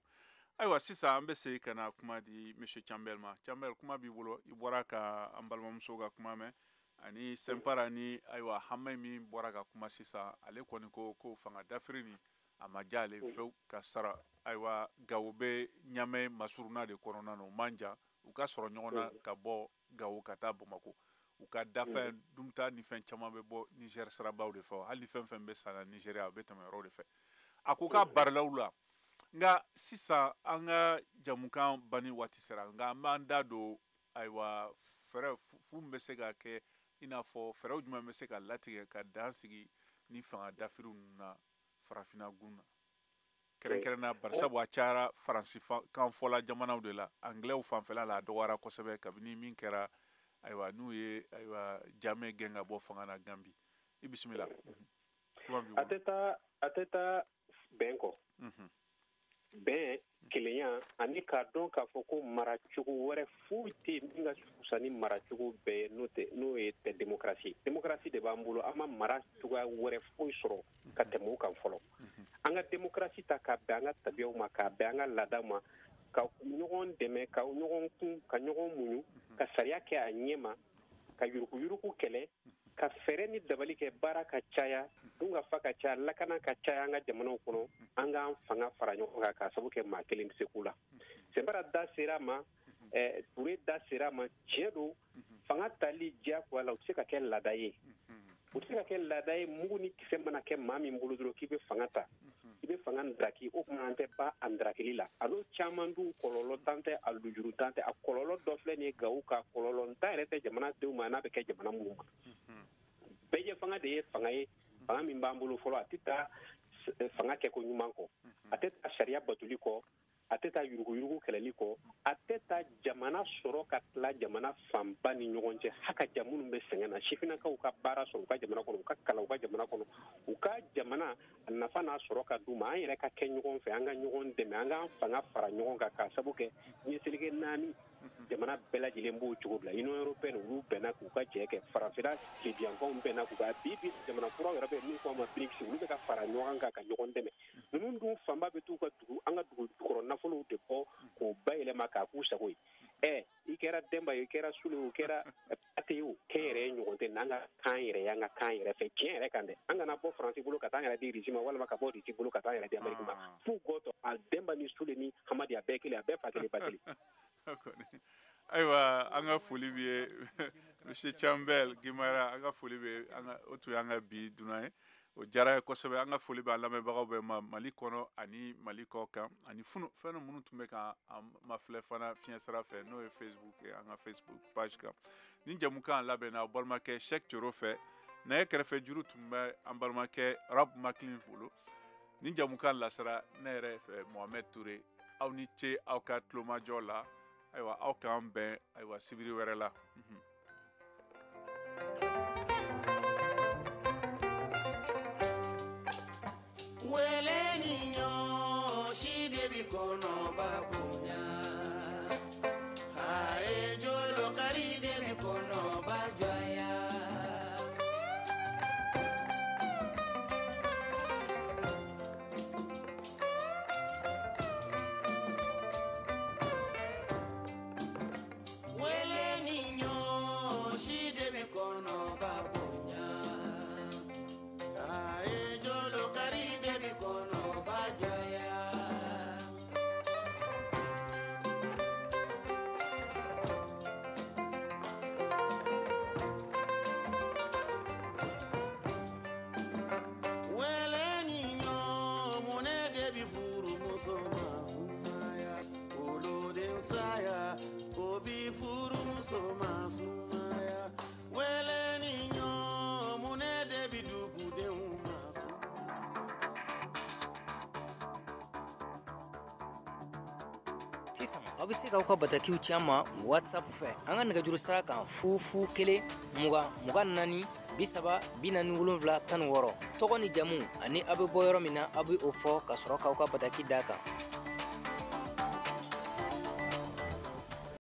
Ayiwa sisan an bɛ segin ka na kuma di Monsieur Campbell ma. Campbell kuma b'i bolo i bɔra ka an balimamuso ka kuma mɛn ani Sɛnpara ni ayiwa Hamɛ min bɔra ka kuma sisan ale kɔni ko fanga dafiri ni a ma diya ale fewu ka sara ayiwa Gawo bɛ Ɲamɛ Masuruna de kɔnɔna na o man jan u ka sɔrɔ ɲɔgɔn na ka bɔ Gawo ka taa Bamakɔ. U ka dafɛn dunta ni fɛn caman bɛ bɔ Niger sirabaw de fɛ hali fɛn fɛn bɛ san na Nigeria a bɛ tɛmɛ yɔrɔ de fɛ a ko k'a barilaw la nka sisan an ka jamukan banni waati sera nka an b'an da don ayiwa fɛɛrɛ fu bɛ se ka kɛ i n'a fɔ fɛɛrɛw jumɛn bɛ se ka latigɛ ka dan sigi ni fanga dafiriw na farafinna gun na kɛrɛnkɛrɛnna barisabu a cayara faransikan fɔla jamanaw de la angilɛw fanfɛla la a dɔgɔyara kosɛbɛ kabini min kɛra ayiwa n'u ye ayiwa Jame gɛn ka bɔ fanga na Gambi i bisimila. a tɛ taa bɛn kɔ bɛn kelenya ani k'a dɔn k'a fɔ ko maracogo wɛrɛ foyi tɛ min ka fusa ni maracogo bɛɛ n'o ye tɛ démocratie de b'an bolo an ma mara cogoya wɛrɛ foyi sɔrɔ ka tɛmɛ o kan fɔlɔ an ka démocratie ta k'a bɛn an ka tabiyaw ma k'a bɛn an ka laadaw ma ka ɲɔgɔn dɛmɛ ka ɲɔgɔn kun ka ɲɔgɔn muɲu ka sariya kɛ a ɲɛ ma ka yuruguyurugu kɛlɛ ka fɛɛrɛ ni dabali kɛ baara ka caya dun ka fa ka caya lakana ka caya an ka jamanaw kɔnɔ an k'an fanga fara ɲɔgɔn kan k'a sabu kɛ maa kelen tɛ se k'u la Sɛnpara da sera a ma Ture da sera a ma tiɲɛ don fanga tali diyagoya la u tɛ se ka kɛ laada ye u tɛ se ka kɛ laada ye mugu ni kisɛ mana kɛ maa min bolo dɔrɔn k'i bɛ fanga ta i bɛ fanga ndaraki o kuma an tɛ ba a ndarakili la alo caman dun kɔlɔlɔ tan tɛ a lujuru tan tɛ a kɔlɔlɔ dɔ filɛ nin ye Gawo ka kɔlɔlɔ tan yɛrɛ tɛ jamana denw ma n'a bɛ kɛ jamana minnu ma bɛɛ ye fanga de ye fanga ye fanga min b'an bolo fɔlɔ a tɛ taa fanga kɛko ɲuman kɔ a tɛ taa sariya batuli kɔ a tɛ taa yuruguyurugu kɛlɛli kɔ a tɛ taa jamana sɔrɔ ka tila jamana fanba ni ɲɔgɔn cɛ hakaja minnu bɛ sɛgɛn na sifinnakaw ka baara sɔrɔ u ka jamana kɔnɔ u ka kalan u ka jamana kɔnɔ u ka jamana a nafa n'a sɔrɔ ka d'u ma an yɛrɛ ka kɛ ɲɔgɔn fɛ an ka ɲɔgɔn dɛmɛ an k'an fanga fara ɲɔgɔn kan k'a sabu kɛ ɲɛsilige 4 jamana bɛɛ lajɛlen b'o cogo bila Union européenne olu bɛnna k'u ka jɛ kɛ farafinna tilebiyankanw bɛnna k'u ka bi jamana kuraw yɛrɛ bɛ min fɔ a ma BRICS olu bɛ ka fara ɲɔgɔn kan ka ɲɔgɔn dɛmɛ ninnu dun fanba bɛ t'u ka an ka dugukɔrɔ nafolow de bɔ k'o bayɛlɛma k'a k'u sago ye i kɛra Demba ye i kɛra Sule o kɛra Ate ye o kɛ yɛrɛ ye ɲɔgɔn tɛ n'an ka kan yɛrɛ ye an ka kan yɛrɛ fɛ tiɲɛ yɛrɛ kan dɛ an kana bɔ Faransi bolo ka taa an yɛrɛ di Russie ma walima ka bɔ Russie bolo ka taa an yɛrɛ di Amérique ma f'u gɔtɔ a Demba ni Sule ni Hamadi a bɛɛ kelen a bɛɛ fa kelen ba kelen ayiwa an ka foli b'i ye Monsieur Campbell Gimara an ka foli bɛ o tun y'an ka bi dunan ye o diyara ye kosɛbɛ an ka foli b'a lamɛnbagaw bɛɛ ma Mali kɔnɔ ani Mali kɔ kan ani fɛn minnu tun bɛ k'an mafilɛ fana fiɲɛ sira fɛ n'o ye Facebook ye an ka Facebook page kan ni jamukan labɛnna balimakɛ Cheikh Thioro fɛ nɛgɛ kɛrɛfɛ juru tun bɛ an balimakɛ Rab Maclean bolo ni jamukan lasara ne yɛrɛ fɛ Mohamed Toure aw ni ce aw ka tulomajɔ la ayiwa aw k'an bɛn ayiwa sibiri wɛrɛ la wele ni ɲɔ si de bi kɔnɔ ba bonya a ye jolo kari de bi kɔnɔ ba jɔnya wele ni ɲɔ sisan aw bɛ se k'aw ka batakiw ci an ma whatsapp fɛ an ka nɛgɛjuru sira kan 0 20 24 30 47 16 tɔgɔ ni jamu ani aw bɛ bɔ yɔrɔ min na aw bɛ o fɔ ka sɔrɔ k'aw ka bataki d'a kan